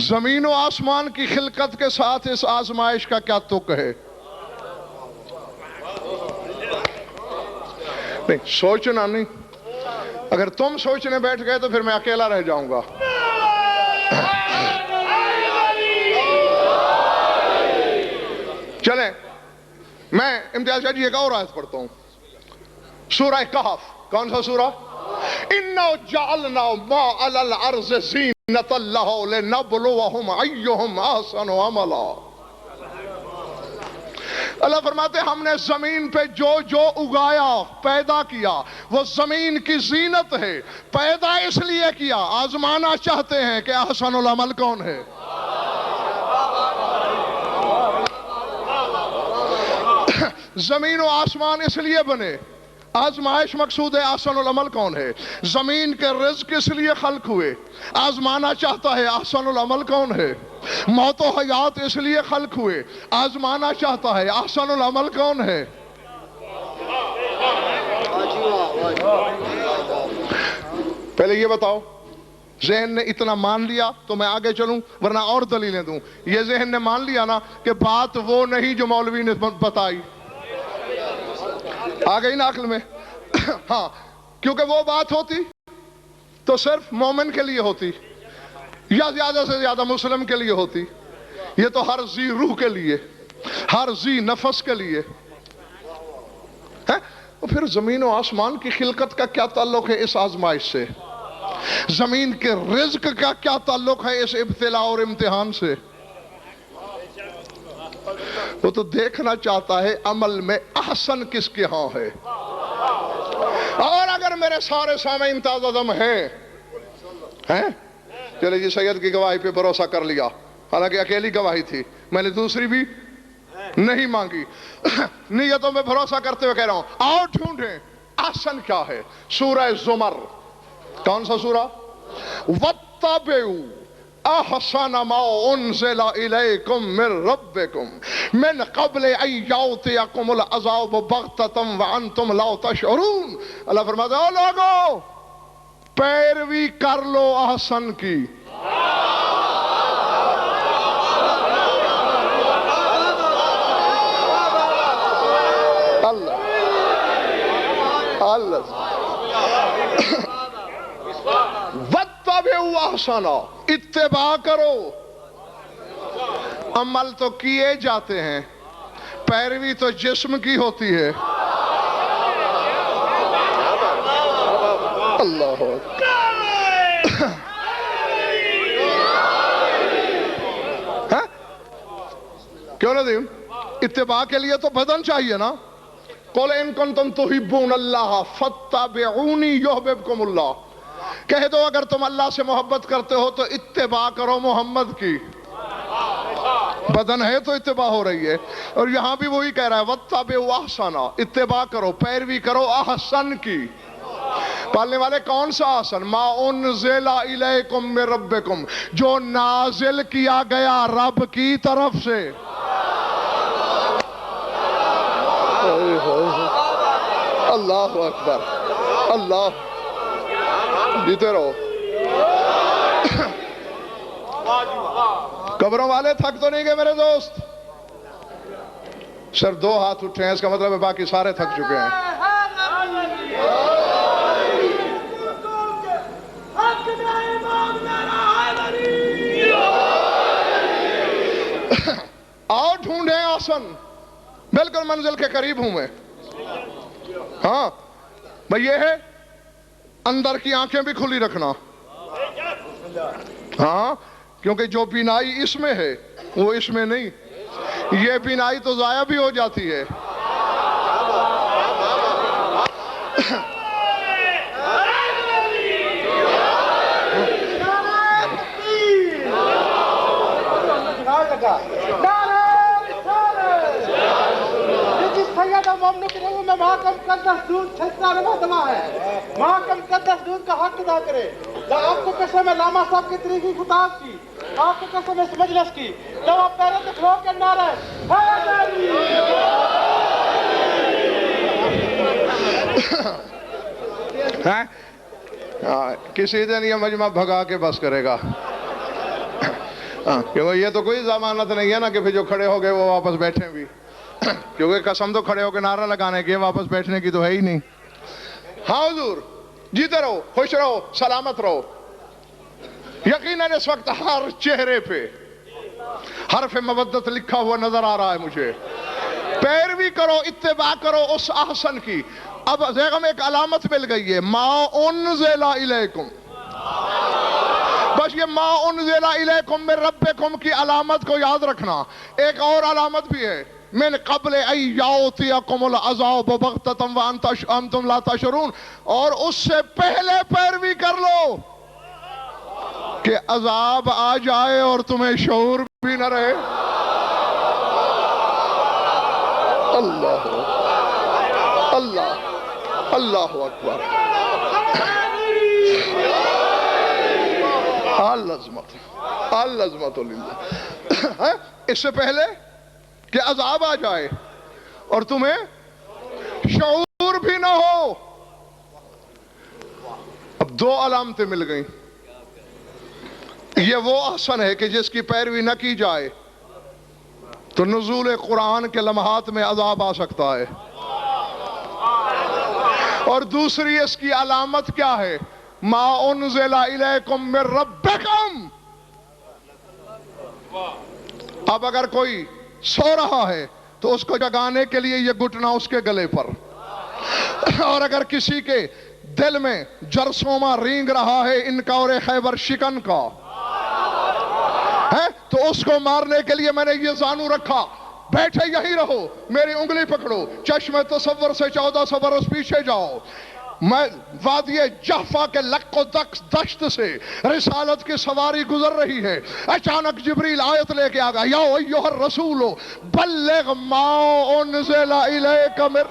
زمین و آسمان کی خلقت کے ساتھ اس آزمائش کا کیا تک ہے؟ نہیں سوچنا نہیں. اگر تم سوچنے بیٹھ گئے تو پھر میں اکیلا رہ جاؤں گا. چلیں میں امتیاز شاہ جی ایک اور آیت پڑھتا ہوں. سورہ کہف. کون سا سورہ؟ اِنَّا جَعَلْنَا مَا عَلَى الْأَرْضِ زِينَةً لَهُ لِنَبْلُوَهُمْ أَيُّهُمْ أَحْسَنُ عَمَلًا. اللہ فرماتے ہم نے زمین پہ جو جو اگایا پیدا کیا وہ زمین کی زینت ہے. پیدا اس لیے کیا آزمانا چاہتے ہیں کہ احسن العمل کون ہے. زمین و آسمان اس لیے بنے آزمائش مقصود ہے احسن العمل کون ہے. زمین کے رزق اس لیے خلق ہوئے آزمانا چاہتا ہے احسن العمل کون ہے. موت و حیات اس لیے خلق ہوئے آزمانا چاہتا ہے احسن العمل کون ہے. پہلے یہ بتاؤ ذہن نے اتنا مان لیا تو میں آگے چلوں ورنہ اور دلیلیں دوں. یہ ذہن نے مان لیا نا کہ بات وہ نہیں جو مولوی نے بتائی. آ گئی نا عقل میں؟ ہاں کیونکہ وہ بات ہوتی تو صرف مومن کے لیے ہوتی یا زیادہ سے زیادہ مسلم کے لیے ہوتی. یہ تو ہر ذی روح کے لیے ہر ذی نفس کے لیے ہے. پھر زمین و آسمان کی خلقت کا کیا تعلق ہے اس آزمائش سے؟ زمین کے رزق کا کیا تعلق ہے اس ابتلاء اور امتحان سے؟ وہ تو دیکھنا چاہتا ہے عمل میں احسن کس کے ہاں ہے. اور اگر میرے سارے سامعین تازہ دم ہیں چلے جی سید کی گواہی پہ بھروسہ کر لیا حالانکہ اکیلی گواہی تھی میں نے دوسری بھی نہیں مانگی. نیتوں میں بھروسہ کرتے ہوئے کہہ رہا ہوں آؤ ڈھونڈیں احسن کیا ہے. سورہ زمر. کون سا سورہ؟ وَاتَّبِعُوا أَحْسَنَ مَا أُنزِلَ إِلَيْكُم مِّن رَّبِّكُم مِّن قَبْلِ أَن يَأْتِيَكُمُ الْعَذَابُ بَغْتَةً وَأَنتُمْ لَا تَشْعُرُونَ. اللہ فرماتا ہے او لوگو پیروی کر لو احسن کی. اللہ وَاتَّبِعُوا أَحْسَنَ اتباع کرو. عمل تو کیے جاتے ہیں پیروی تو جسم کی ہوتی ہے. اللہ کیوں نہ دیں اتباع کے لیے تو بدن چاہیے نا. قُلْ إِن كُنتُمْ تُحِبُّونَ اللَّهَ فَاتَّبِعُونِي يُحْبِبْكُمُ اللَّهُ. کہہ دو اگر تم اللہ سے محبت کرتے ہو تو اتباع کرو محمد کی. بدن ہے تو اتباع ہو رہی ہے. اور یہاں بھی وہی کہہ رہا ہے وَاتَّبِعُوا أَحْسَنَ اتباع کرو پیروی کرو احسن کی. پالنے والے کون سا احسن؟ ما انزل الیکم من ربکم جو نازل کیا گیا رب کی طرف سے. اللہ اکبر. اللہ جیتے رہو. قبروں والے تھک تو نہیں گئے میرے دوست؟ صرف 2 ہاتھ اٹھے ہیں، اس کا مطلب ہے باقی سارے تھک چکے ہیں۔ آؤ ڈھونڈیں آسن، بالکل منزل کے قریب ہوں میں۔ ہاں بھئی یہ ہے، اندر کی آنکھیں بھی کھلی رکھنا، ہاں، کیونکہ جو بینائی اس میں ہے وہ اس میں نہیں، یہ بینائی تو ضائع بھی ہو جاتی ہے۔ محکم قدس دودھ چھلتا رہا دوا ہے، محکم قدس دودھ کا حق ادا کرے۔ آپ کو قسم ہے لاما صاحب کی طریقی خطاب کی، آپ کو قسم ہے اس مجلس کی، جب آپ پیروں سے کھلو کے نعرہ کسی دن یہ مجمع بھگا کے بس کرے گا، کیونکہ یہ تو کوئی ضمانت نہیں ہے نا کہ پھر جو کھڑے ہو گئے وہ واپس بیٹھیں بھی، کیونکہ قسم تو کھڑے ہو کے نعرہ لگانے کی، واپس بیٹھنے کی تو ہے ہی نہیں۔ ہاں حضور، جیتے رہو، خوش رہو، سلامت رہو۔ یقیناً اس وقت ہر چہرے پہ حرف مودت لکھا ہوا نظر آ رہا ہے مجھے۔ پیروی کرو، اتباع کرو اس احسن کی۔ اب دیکھو ایک علامت مل گئی ہے، ما انزل الیکم، بس یہ ما انزل الیکم من ربکم کی علامت کو یاد رکھنا۔ ایک اور علامت بھی ہے، من قبل ان یاتیکم العذاب بغتۃ وانتم لا تشعرون، اور اس سے پہلے پیروی کر لو کہ عذاب آ جائے اور تمہیں شعور بھی نہ رہے۔ اللہ اللہ اللہ اکبر، العظمت للہ۔ اس سے پہلے کہ عذاب آ جائے اور تمہیں شعور بھی نہ ہو۔ اب 2 علامتیں مل گئیں۔ یہ وہ احسن ہے کہ جس کی پیروی نہ کی جائے تو نزول قرآن کے لمحات میں عذاب آ سکتا ہے، اور دوسری اس کی علامت کیا ہے؟ ما انزل الیکم من ربکم۔ اب اگر کوئی سو رہا ہے تو اس کو جگانے کے لیے یہ گھٹنا اس کے گلے پر، اور اگر کسی کے دل میں جرثومہ رینگ رہا ہے انکار خیبر شکن کا ہے تو اس کو مارنے کے لیے میں نے یہ زانو رکھا، بیٹھے یہی رہو، میری انگلی پکڑو، چشم تصور سے 1400 برس پیچھے جاؤ، میں وادی جحفہ کے لق و دشت سے رسالت کی سواری گزر رہی ہے، اچانک جبریل آیت لے کے آگا، یا ایھا الرسول بلغ ما انزل الیک من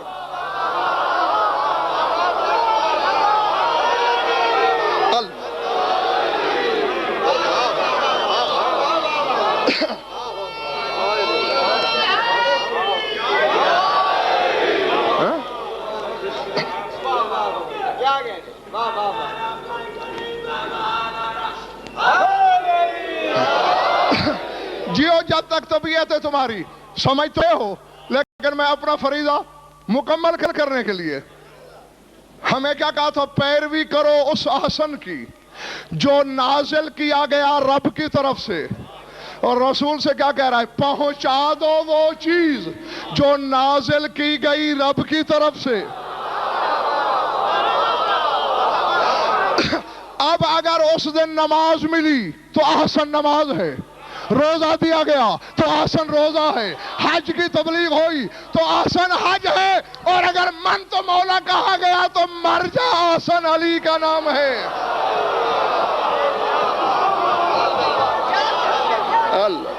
جیو جب تک طبیعت ہے تمہاری، سمجھتے ہو، لیکن میں اپنا فریضہ مکمل کرنے کے لیے ہمیں کیا کہا تھا؟ پیروی کرو اس احسن کی جو نازل کیا گیا رب کی طرف سے، اور رسول سے کیا کہہ رہا ہے؟ پہنچا دو وہ چیز جو نازل کی گئی رب کی طرف سے۔ اب اگر اس دن نماز ملی تو احسن نماز ہے، روزہ دیا گیا تو احسن روزہ ہے، حج کی تبلیغ ہوئی تو احسن حج ہے، اور اگر من تو مولا کہا گیا تو مرجع احسن علی کا نام ہے۔ اللہ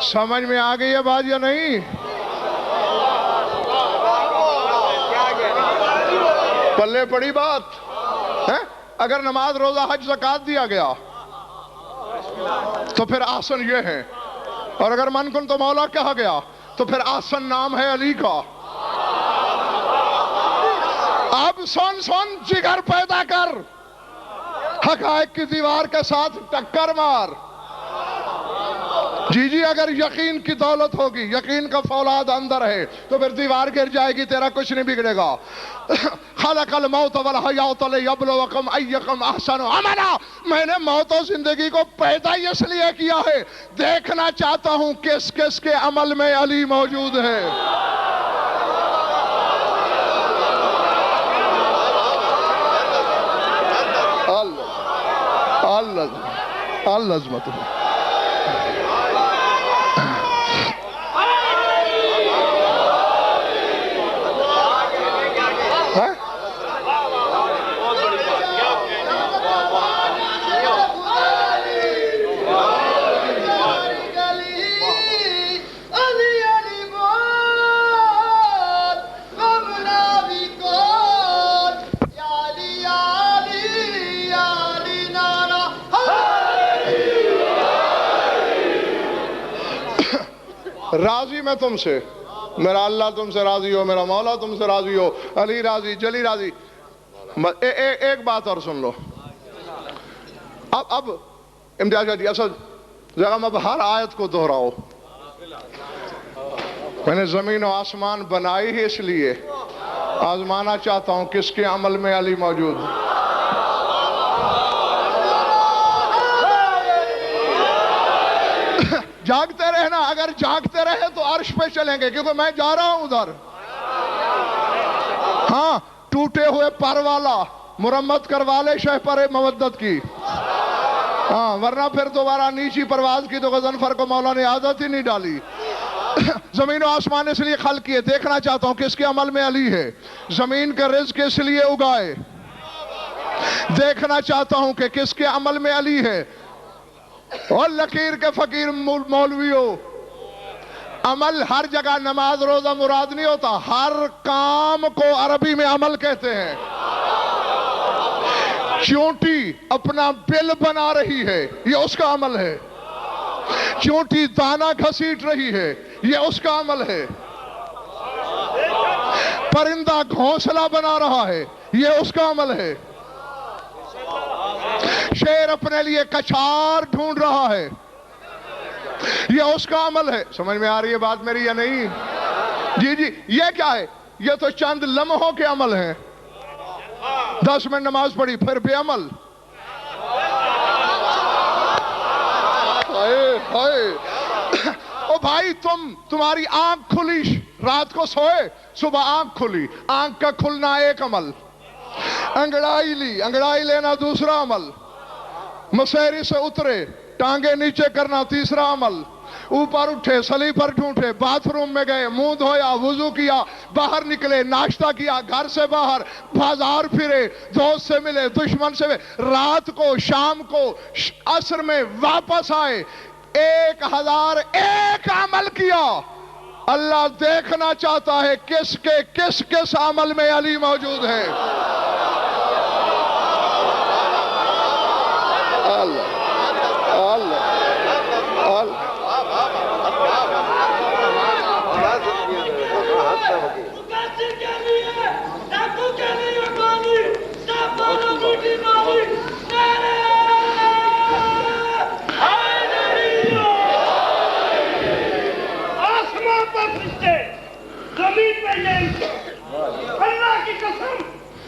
سمجھ میں آ گئی ہے بات یا نہیں؟ پلے پڑی بات ہے؟ اگر نماز روزہ حج زکوٰۃ دیا گیا تو پھر آسن یہ ہے، اور اگر من کن تو مولا کہا گیا تو پھر آسن نام ہے علی کا۔ اب سن جگر پیدا کر، حقائق کی دیوار کے ساتھ ٹکر مار۔ جی اگر یقین کی دولت ہوگی، یقین کا فولاد اندر ہے تو پھر دیوار گر جائے گی، تیرا کچھ نہیں بگڑے گا۔ خلق الموت والحیات لیبلوکم ایکم احسن عملا، میں نے موت و زندگی کو پیدا اس لیے کیا ہے، دیکھنا چاہتا ہوں کس کس کے عمل میں علی موجود ہے۔ اللہ عظمت ہے۔ راضی میں تم سے، میرا اللہ تم سے راضی ہو، میرا مولا تم سے راضی ہو، علی راضی، جلی راضی۔ ایک بات اور سن لو، اب امتیاز جی اصل جگہ اب ہر آیت کو دہراؤ۔ میں نے زمین و آسمان بنائی ہی اس لیے آزمانا چاہتا ہوں کس کے عمل میں علی موجود ہے۔ جاگتے رہنا، اگر جاگتے رہے تو عرش پہ چلیں گے، کیونکہ میں جا رہا ہوں ادھر۔ ہاں، ٹوٹے ہوئے پر والا مرمت کروا لے شہ پر مودت کی، ہاں ورنہ پھر دوبارہ نیچی پرواز کی تو غضنفر کو مولا نے عادت ہی نہیں ڈالی۔ زمین و آسمان اس لیے خلق کیے، دیکھنا چاہتا ہوں کس کے عمل میں علی ہے۔ زمین کا رزق اس لیے اگائے، دیکھنا چاہتا ہوں کہ کس کے عمل میں علی ہے۔ اور لکیر کے فقیر مولویوں، عمل ہر جگہ نماز روزہ مراد نہیں ہوتا، ہر کام کو عربی میں عمل کہتے ہیں۔ چونٹی اپنا بل بنا رہی ہے، یہ اس کا عمل ہے۔ چونٹی دانا گھسیٹ رہی ہے، یہ اس کا عمل ہے۔ پرندہ گھونسلہ بنا رہا ہے، یہ اس کا عمل ہے۔ شیر اپنے لیے کچھار ڈھونڈ رہا ہے، یہ اس کا عمل ہے۔ سمجھ میں آ رہی ہے بات میری یا نہیں؟ جی یہ کیا ہے؟ یہ تو چند لمحوں کے عمل ہیں۔ 10 منٹ نماز پڑھی پھر بے عمل۔ او بھائی تمہاری آنکھ کھلی، رات کو سوئے، صبح آنکھ کھلی، آنکھ کا کھلنا ایک عمل، انگڑائی لی، انگڑائی لینا دوسرا عمل، مسیری سے اترے، ٹانگیں نیچے کرنا تیسرا عمل، اوپر اٹھے، سلیپر ڈھونڈے، باتھ روم میں گئے، منہ دھویا، وضو کیا، باہر نکلے، ناشتہ کیا، گھر سے باہر، بازار پھرے، دوست سے ملے، دشمن سے ملے، رات کو، شام کو، عصر میں واپس آئے، 1001 عمل کیا۔ اللہ دیکھنا چاہتا ہے کس عمل میں علی موجود ہے۔ اللہ کی قسم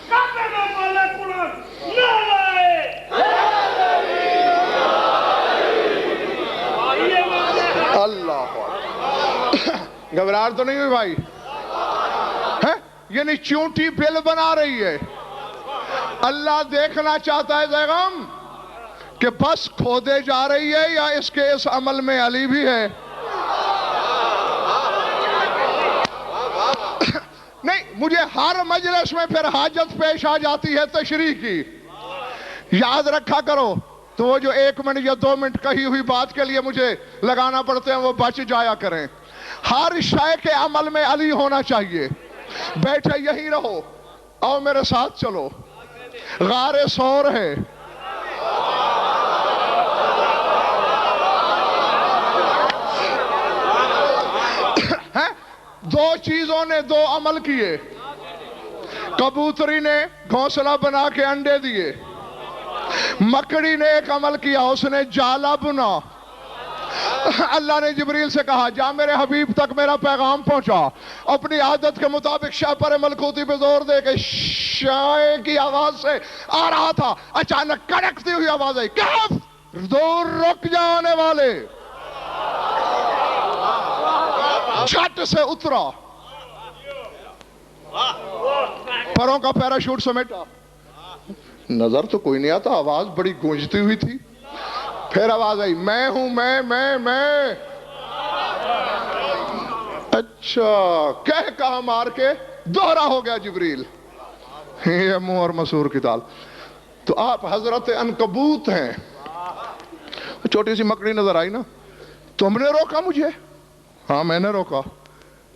کعبے میں مولا قرآن نہ لائے۔ اللہ گھبراہٹ تو نہیں ہوئی بھائی؟ یعنی چونٹی بل بنا رہی ہے۔ اللہ دیکھنا چاہتا ہے زیغم کہ بس کھودے جا رہی ہے یا اس کے اس عمل میں علی بھی ہے۔ نہیں، مجھے ہر مجلس میں پھر حاجت پیش آ جاتی ہے تشریح کی۔ یاد رکھا کرو، تو وہ جو 1 منٹ یا 2 منٹ کہی ہوئی بات کے لیے مجھے لگانا پڑتے ہیں وہ بچ جایا کریں. ہر شے کے عمل میں علی ہونا چاہیے. بیٹھے یہی رہو، آؤ میرے ساتھ چلو. غار ثور ہے، دو چیزوں نے 2 عمل کیے. کبوتری نے گھونسلہ بنا کے انڈے دیے، مکڑی نے ایک عمل کیا، اس نے جالا بنا. اللہ نے جبریل سے کہا جا میرے حبیب تک میرا پیغام پہنچا. اپنی عادت کے مطابق شاہ پر ملکوتی پہ زور دے کے شاہ کی آواز سے آ رہا تھا. اچانک کڑکتی ہوئی آواز آئی، کہف دور رک جانے والے. جھٹ سے اترا، پروں کا پیراشوٹ سمیٹا. نظر تو کوئی نہیں آتا، آواز بڑی گونجتی ہوئی تھی. پھر آواز آئی، میں ہوں، میں. اچھا کہہ کہا مار کے دوہرا ہو گیا جبریل. یہ منہ اور مسور کی تال. تو آپ حضرت عنکبوت ہیں. چھوٹی سی مکڑی نظر آئی نا. تم نے روکا مجھے؟ ہاں میں نے روکا.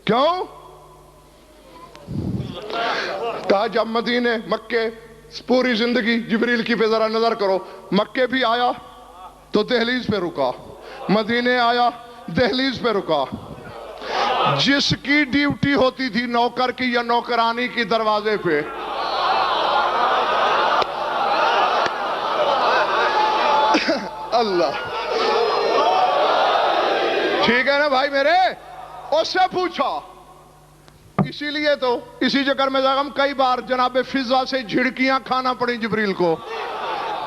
کیوں؟ کہا جب مدینے مکے پوری زندگی جبریل کی پہ ذرا نظر کرو. مکے بھی آیا تو دہلیز پہ رکا، مدینے آیا دہلیز پہ رکا. جس کی ڈیوٹی ہوتی تھی نوکر کی یا نوکرانی کی دروازے پہ، اللہ ٹھیک ہے نا بھائی میرے. اس سے پوچھا. اسی لیے تو اسی چکر میں زغم کئی بار جناب فضا سے جھڑکیاں کھانا پڑی جبریل کو.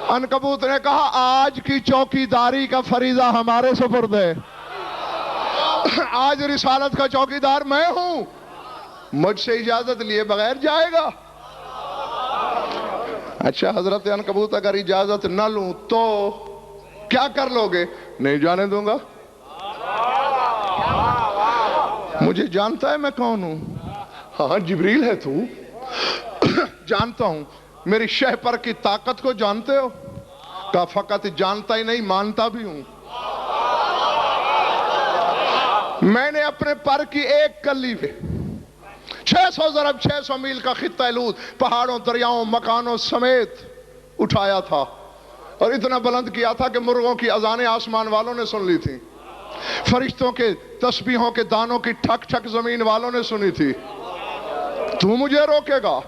عنکبوت نے کہا آج کی چوکیداری کا فریضہ ہمارے سپرد ہے. آج رسالت کا چوکیدار میں ہوں. مجھ سے اجازت لیے بغیر جائے گا؟ اچھا حضرت عنکبوت اگر اجازت نہ لوں تو کیا کر لو گے؟ نہیں جانے دوں گا. مجھے جانتا ہے میں کون ہوں؟ ہاں جبریل ہے تو. جانتا ہوں. میری شہ پر کی طاقت کو جانتے ہو؟ کہا فقط جانتا ہی نہیں مانتا بھی ہوں. میں نے اپنے پر کی ایک کلی پہ 600 ضرب 600 میل کا خطہ لوط پہاڑوں دریاؤں مکانوں سمیت اٹھایا تھا اور اتنا بلند کیا تھا کہ مرغوں کی اذانیں آسمان والوں نے سن لی تھی، فرشتوں کے تسبیحوں کے دانوں کی ٹھک ٹھک زمین والوں نے سنی تھی. تو مجھے روکے گا؟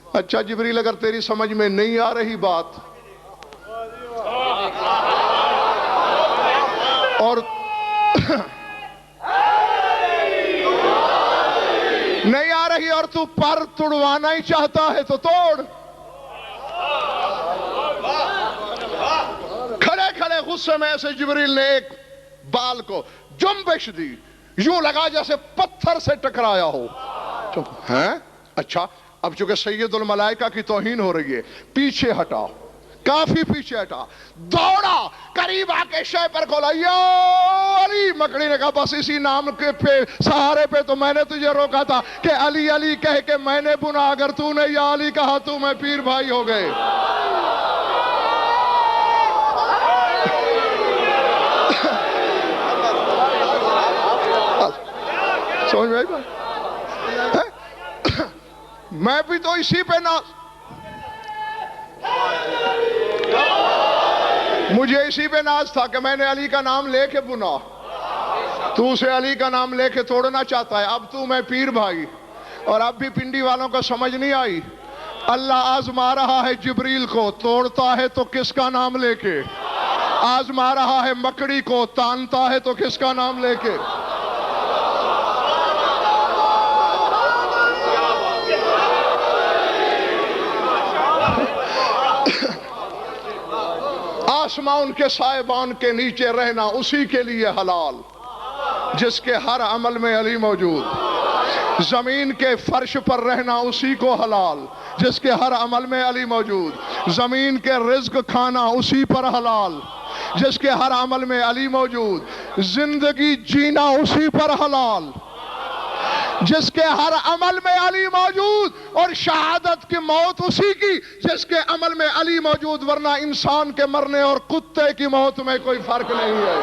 اچھا جبریل اگر تیری سمجھ میں نہیں آ رہی بات اور نہیں آ رہی اور تو پر توڑوانا ہی چاہتا ہے تو توڑ. کھڑے کھڑے غصے میں ایسے جبریل نے ایک بال کو جنبش دی، یوں لگا جیسے پتھر سے ٹکرایا ہو. ہیں اچھا اب چونکہ سید الملائکہ کی توہین ہو رہی ہے، پیچھے ہٹا، کافی پیچھے ہٹا، دوڑا قریب آ کے شے پر کھولا، یا علی. مکڑی نے کہا بس اسی نام کے پہ سہارے پہ تو میں نے تجھے روکا تھا کہ علی علی کہہ کے میں نے بنا، اگر تو نے یا علی کہا تو میں پیر بھائی ہو گئے. سمجھ میں آئی؟ میں بھی تو اسی پہ مجھے اسی پہ ناز تھا کہ میں نے علی کا نام لے کے بنا. تو اسے علی کا نام لے کے توڑنا چاہتا ہے. اب تو میں پیر بھائی. اور اب بھی پنڈی والوں کو سمجھ نہیں آئی. اللہ آزما رہا ہے جبریل کو، توڑتا ہے تو کس کا نام لے کے؟ آزما رہا ہے مکڑی کو، تانتا ہے تو کس کا نام لے کے؟ آسمان کے سائبان کے نیچے رہنا اسی کے لیے حلال جس کے ہر عمل میں علی موجود. زمین کے فرش پر رہنا اسی کو حلال جس کے ہر عمل میں علی موجود. زمین کے رزق کھانا اسی پر حلال جس کے ہر عمل میں علی موجود. زندگی جینا اسی پر حلال جس کے ہر عمل میں علی موجود، اور شہادت کی موت اسی کی جس کے عمل میں علی موجود، ورنہ انسان کے مرنے اور کتے کی موت میں کوئی فرق نہیں ہے۔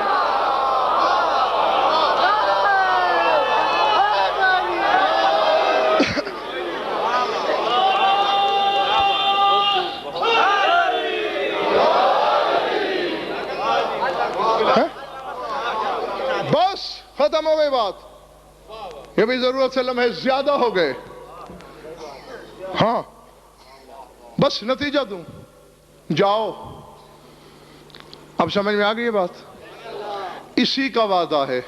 بس ختم ہو گئی بات۔ یہ بھی ضرورت سے لمحے زیادہ ہو گئے۔ ہاں بس نتیجہ دوں، جاؤ۔ اب سمجھ میں آ گئی یہ بات؟ اسی کا وعدہ ہے،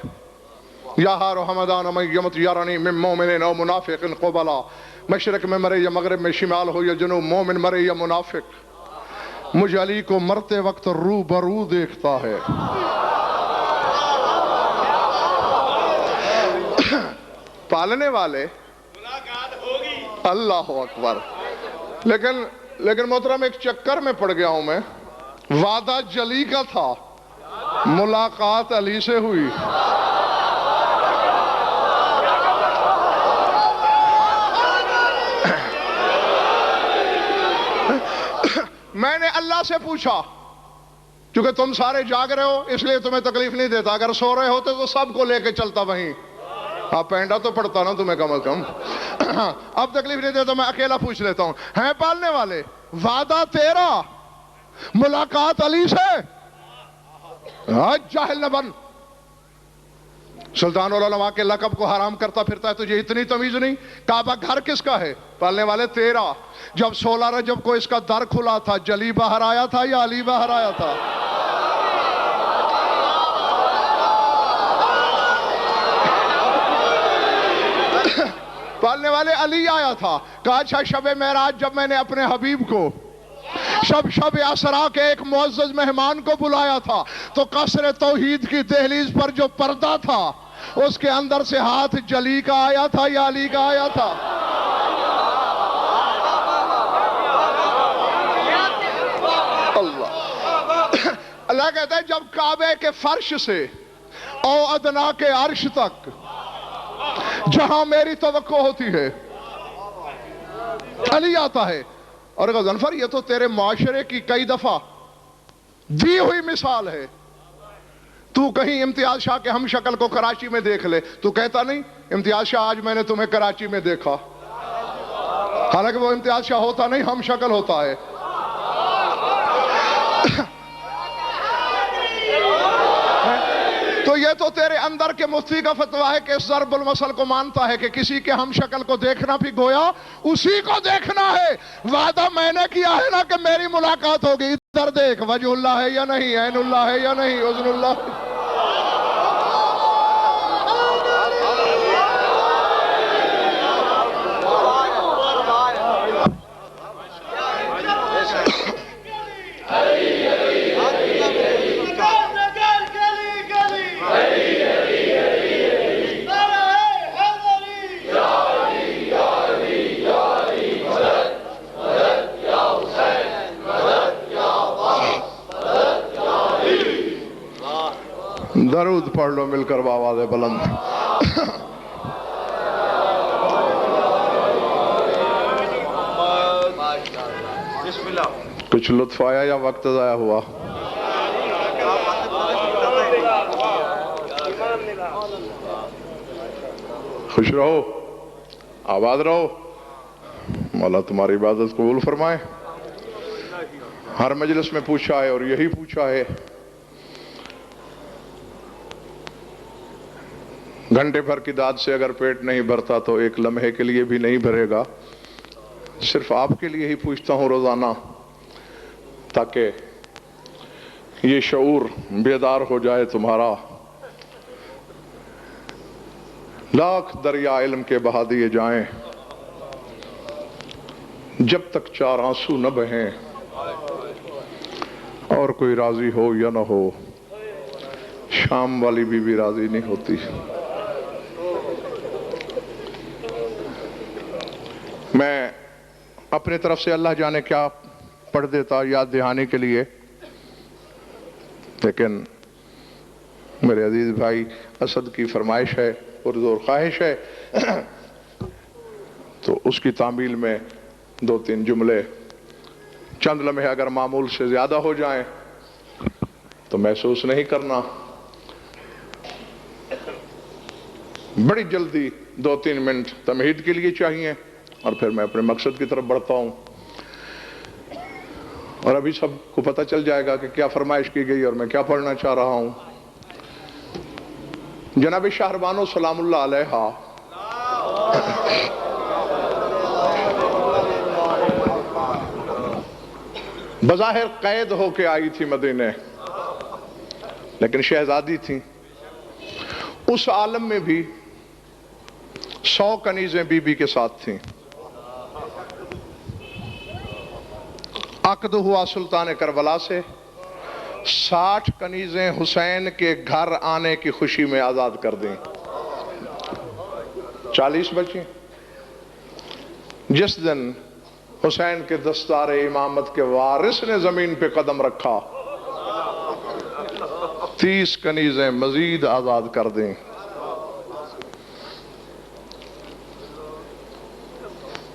یا ہارو حمدان من یمت یارانی من مومن او منافق قبلا، مشرق میں مرے یا مغرب میں شمال ہو یا جنوب، مومن مرے یا منافق، مجھ علی کو مرتے وقت رو برو دیکھتا ہے۔ پالنے والے اللہ اکبر۔ لیکن محترم ایک چکر میں پڑ گیا ہوں میں، وعدہ جلی کا تھا، ملاقات علی سے ہوئی۔ میں نے اللہ سے پوچھا، کیونکہ تم سارے جاگ رہے ہو اس لیے تمہیں تکلیف نہیں دیتا، اگر سو رہے ہوتے تو سب کو لے کے چلتا وہیں، آپ پینڈا تو پڑتا نا تمہیں کم از کم۔ اب تکلیف نہیں دیتا، میں اکیلا پوچھ لیتا ہوں، ہیں پالنے والے وعدہ تیرا، ملاقات علی سے؟ جاہل نہ بن، سلطان العلماء کے لقب کو حرام کرتا پھرتا ہے، تجھے اتنی تمیز نہیں؟ کعبہ گھر کس کا ہے؟ پالنے والے تیرا۔ جب 16 رجب کو اس کا در کھلا تھا، جلی باہر آیا تھا یا علی باہر آیا تھا؟ پالنے والے علی آیا تھا، کہا اچھا شب معراج جب میں نے اپنے حبیب کو شب اسرا کے ایک معزز مہمان کو بلایا تھا تو قصر توحید کی دہلیز پر جو پردہ تھا اس کے اندر سے ہاتھ جلی کا آیا تھا یا علی کا آیا تھا؟ اللہ کہتا ہے جب کعبے کے فرش سے او ادنا کے عرش تک جہاں میری توقع ہوتی ہے علی آتا ہے۔ اور غضنفر یہ تو تیرے معاشرے کی کئی دفعہ دی ہوئی مثال ہے، تو کہیں امتیاز شاہ کے ہم شکل کو کراچی میں دیکھ لے، تو کہتا نہیں امتیاز شاہ آج میں نے تمہیں کراچی میں دیکھا، حالانکہ وہ امتیاز شاہ ہوتا نہیں، ہم شکل ہوتا ہے۔ تو یہ تو تیرے اندر کے مفتی کا فتویٰ ہے کہ ضرب المثل کو مانتا ہے کہ کسی کے ہم شکل کو دیکھنا بھی گویا اسی کو دیکھنا ہے۔ وعدہ میں نے کیا ہے نا کہ میری ملاقات ہوگی، ادھر دیکھ وجہ اللہ ہے یا نہیں، عین اللہ ہے یا نہیں، اذن اللہ ہے۔ درود پڑھ لو مل کر بآواز بلند۔ کچھ لطف آیا یا وقت ضائع ہوا؟ خوش رہو، آباد رہو، مولا تمہاری عبادت قبول فرمائے۔ ہر مجلس میں پوچھا ہے اور یہی پوچھا ہے، گھنٹے بھر کی داد سے اگر پیٹ نہیں بھرتا تو ایک لمحے کے لیے بھی نہیں بھرے گا۔ صرف آپ کے لیے ہی پوچھتا ہوں روزانہ، تاکہ یہ شعور بیدار ہو جائے تمہارا۔ لاکھ دریا علم کے بہا دیے جائیں، جب تک چار آنسو نہ بہیں اور کوئی راضی ہو یا نہ ہو، شام والی بھی راضی نہیں ہوتی۔ میں اپنے طرف سے اللہ جانے کیا پڑھ دیتا یاد دہانی کے لیے، لیکن میرے عزیز بھائی اسد کی فرمائش ہے اور زور خواہش ہے تو اس کی تعمیل میں 2-3 جملے چند لمحے اگر معمول سے زیادہ ہو جائیں تو محسوس نہیں کرنا. بڑی جلدی 2-3 منٹ تمہید کے لیے چاہیے اور پھر میں اپنے مقصد کی طرف بڑھتا ہوں. اور ابھی سب کو پتہ چل جائے گا کہ کیا فرمائش کی گئی اور میں کیا پڑھنا چاہ رہا ہوں. جناب شاہ بانو سلام اللہ علیہ بظاہر قید ہو کے آئی تھی مدینے، لیکن شہزادی تھی. اس عالم میں بھی 100 کنیزیں بی بی کے ساتھ تھیں. عقد ہوا سلطان کربلا سے، 60 کنیزیں حسین کے گھر آنے کی خوشی میں آزاد کر دیں. 40 بچیں. جس دن حسین کے دستار امامت کے وارث نے زمین پہ قدم رکھا 30 کنیزیں مزید آزاد کر دیں.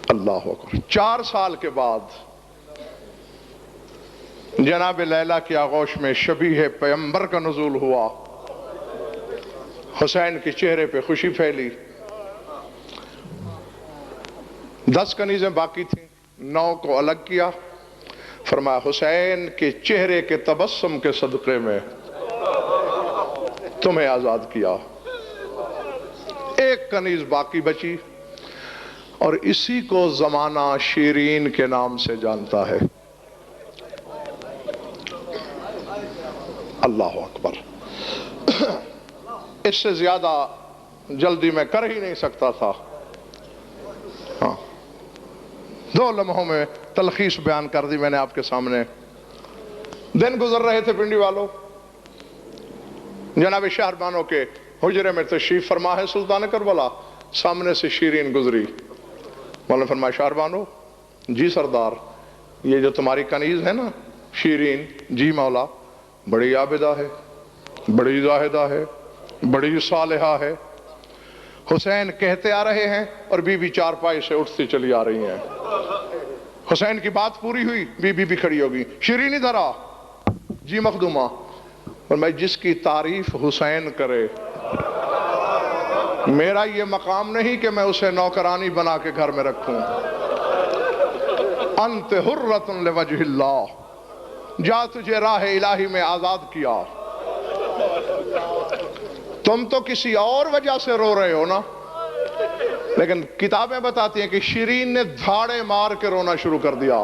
اللہ اکبر. 4 سال کے بعد جناب لیلا کی آغوش میں شبیہ پیغمبر کا نزول ہوا. حسین کے چہرے پہ خوشی پھیلی. 10 کنیزیں باقی تھیں، 9 کو الگ کیا. فرمایا حسین کے چہرے کے تبسم کے صدقے میں تمہیں آزاد کیا. 1 کنیز باقی بچی اور اسی کو زمانہ شیرین کے نام سے جانتا ہے. اللہ اکبر. اس سے زیادہ جلدی میں کر ہی نہیں سکتا تھا. 2 لمحوں میں تلخیص بیان کر دی میں نے آپ کے سامنے. دن گزر رہے تھے پنڈی والوں. جناب شاہ بانو کے حجرے میں تشریف فرما ہے سلطان کربلا. سامنے سے شیرین گزری. مولانا فرمایا شاہ بانو. جی سردار. یہ جو تمہاری کنیز ہے نا شیرین. جی مولا. بڑی عابدہ ہے، بڑی زاہدہ ہے، بڑی صالحہ ہے. حسین کہتے آ رہے ہیں اور بی بی چارپائی سے اٹھتی چلی آ رہی ہیں. حسین کی بات پوری ہوئی، بی بی بھی کھڑی ہوگی. شیرین ادھر آ. جی مخدومہ. اور میں جس کی تعریف حسین کرے، میرا یہ مقام نہیں کہ میں اسے نوکرانی بنا کے گھر میں رکھوں. انت حرۃ لوجہ اللہ. جا تجھے راہ الہی میں آزاد کیا. تم تو کسی اور وجہ سے رو رہے ہو نا، لیکن کتابیں بتاتی ہیں کہ شیرین نے دھاڑے مار کے رونا شروع کر دیا.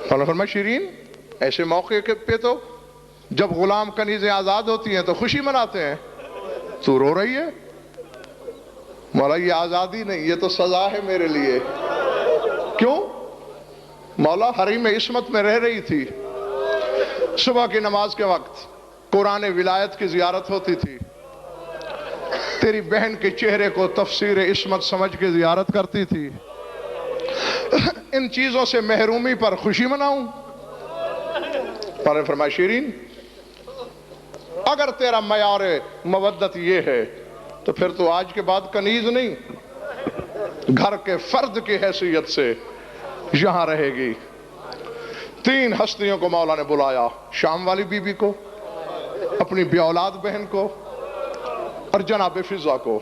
فرمایا شیرین ایسے موقع پہ تو جب غلام کنیزیں آزاد ہوتی ہیں تو خوشی مناتے ہیں، تو رو رہی ہے؟ مولا یہ آزادی نہیں، یہ تو سزا ہے میرے لیے. کیوں؟ مولا حریم عصمت میں رہ رہی تھی. صبح کی نماز کے وقت قرآن ولایت کی زیارت ہوتی تھی. تیری بہن کے چہرے کو تفسیر عصمت سمجھ کے زیارت کرتی تھی. ان چیزوں سے محرومی پر خوشی مناؤں؟ فرمایا شیرین اگر تیرا معیار مودت یہ ہے تو پھر تو آج کے بعد کنیز نہیں، گھر کے فرد کی حیثیت سے یہاں رہے گی. 3 ہستیوں کو مولا نے بلایا. شام والی بی بی کو، اپنی بے اولاد بہن کو اور جناب فضہ کو.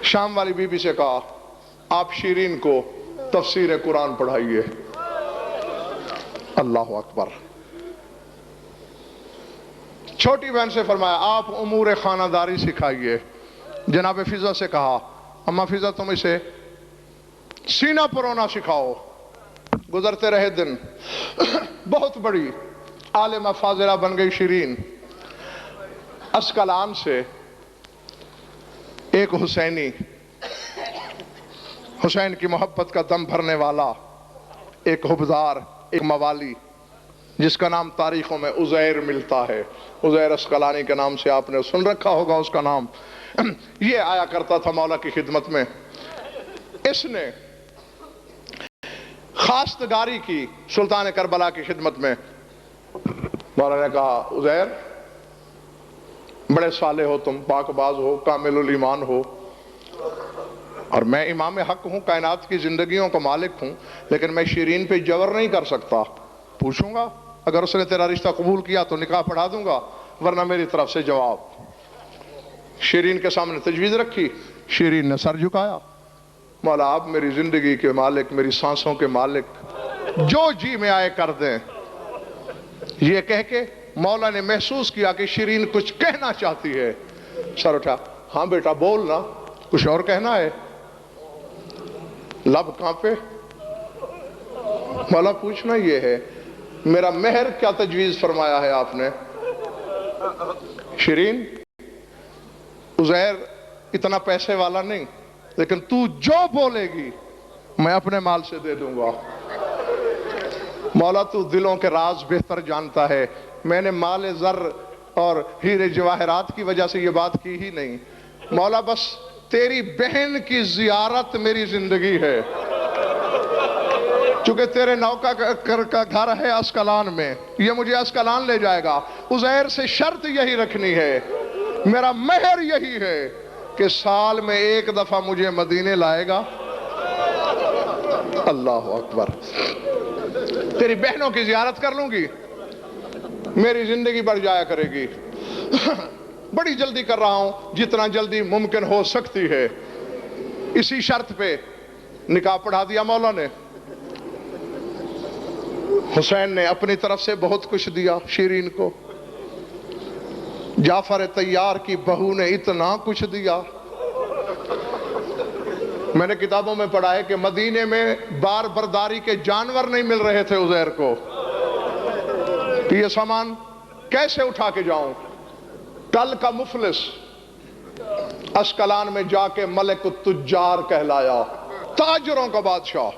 شام والی بی بی سے کہا آپ شیرین کو تفسیر قرآن پڑھائیے. اللہ اکبر. چھوٹی بہن سے فرمایا آپ امور خانہ داری سکھائیے. جناب فضہ سے کہا اماں فضہ تم اسے سینہ پرونا سکھاؤ. گزرتے رہے دن. بہت بڑی عالمہ فاضلہ بن گئی شیرین. اسکلان سے ایک حسینی، حسین کی محبت کا دم بھرنے والا، ایک حبدار، ایک موالی جس کا نام تاریخوں میں عزیر ملتا ہے. عزیر اسکلانی کے نام سے آپ نے سن رکھا ہوگا اس کا نام. یہ آیا کرتا تھا مولا کی خدمت میں. اس نے خواستگاری کی سلطان کربلا کی خدمت میں. مولا نے کہا عزیر بڑے صالح ہو تم، پاک باز ہو، کامل الایمان ہو، اور میں امام حق ہوں, کائنات کی زندگیوں کا مالک ہوں, لیکن میں شیرین پہ جبر نہیں کر سکتا. پوچھوں گا, اگر اس نے تیرا رشتہ قبول کیا تو نکاح پڑھا دوں گا, ورنہ میری طرف سے جواب. شیرین کے سامنے تجویز رکھی, شیرین نے سر جھکایا. مولا آپ میری زندگی کے مالک, میری سانسوں کے مالک, جو جی میں آئے کر دیں. یہ کہہ کے مولا نے محسوس کیا کہ شیرین کچھ کہنا چاہتی ہے. سر اٹھا, ہاں بیٹا بول نا, کچھ اور کہنا ہے؟ لب کانپے. مولا پوچھنا یہ ہے, میرا مہر کیا تجویز فرمایا ہے آپ نے؟ شیرین, عزیر اتنا پیسے والا نہیں, لیکن تو جو بولے گی میں اپنے مال سے دے دوں گا. مولا تو دلوں کے راز بہتر جانتا ہے, میں نے مال زر اور ہیرے جواہرات کی وجہ سے یہ بات کی ہی نہیں. مولا بس تیری بہن کی زیارت میری زندگی ہے, چونکہ تیرے نوکا کا گھر ہے اسکلان میں, یہ مجھے اسکلان لے جائے گا. عزیر سے شرط یہی رکھنی ہے, میرا مہر یہی ہے کہ سال میں ایک دفعہ مجھے مدینے لائے گا. اللہ اکبر. تیری بہنوں کی زیارت کر لوں گی, میری زندگی بڑھ جایا کرے گی. بڑی جلدی کر رہا ہوں, جتنا جلدی ممکن ہو سکتی ہے. اسی شرط پہ نکاح پڑھا دیا مولا نے. حسین نے اپنی طرف سے بہت کچھ دیا شیرین کو. جعفر طیار کی بہو نے اتنا کچھ دیا. میں نے کتابوں میں پڑھا ہے کہ مدینے میں بار برداری کے جانور نہیں مل رہے تھے عزیر کو. یہ سامان کیسے اٹھا کے جاؤں؟ کل کا مفلس اسکلان میں جا کے ملک التجار کہلایا, تاجروں کا بادشاہ.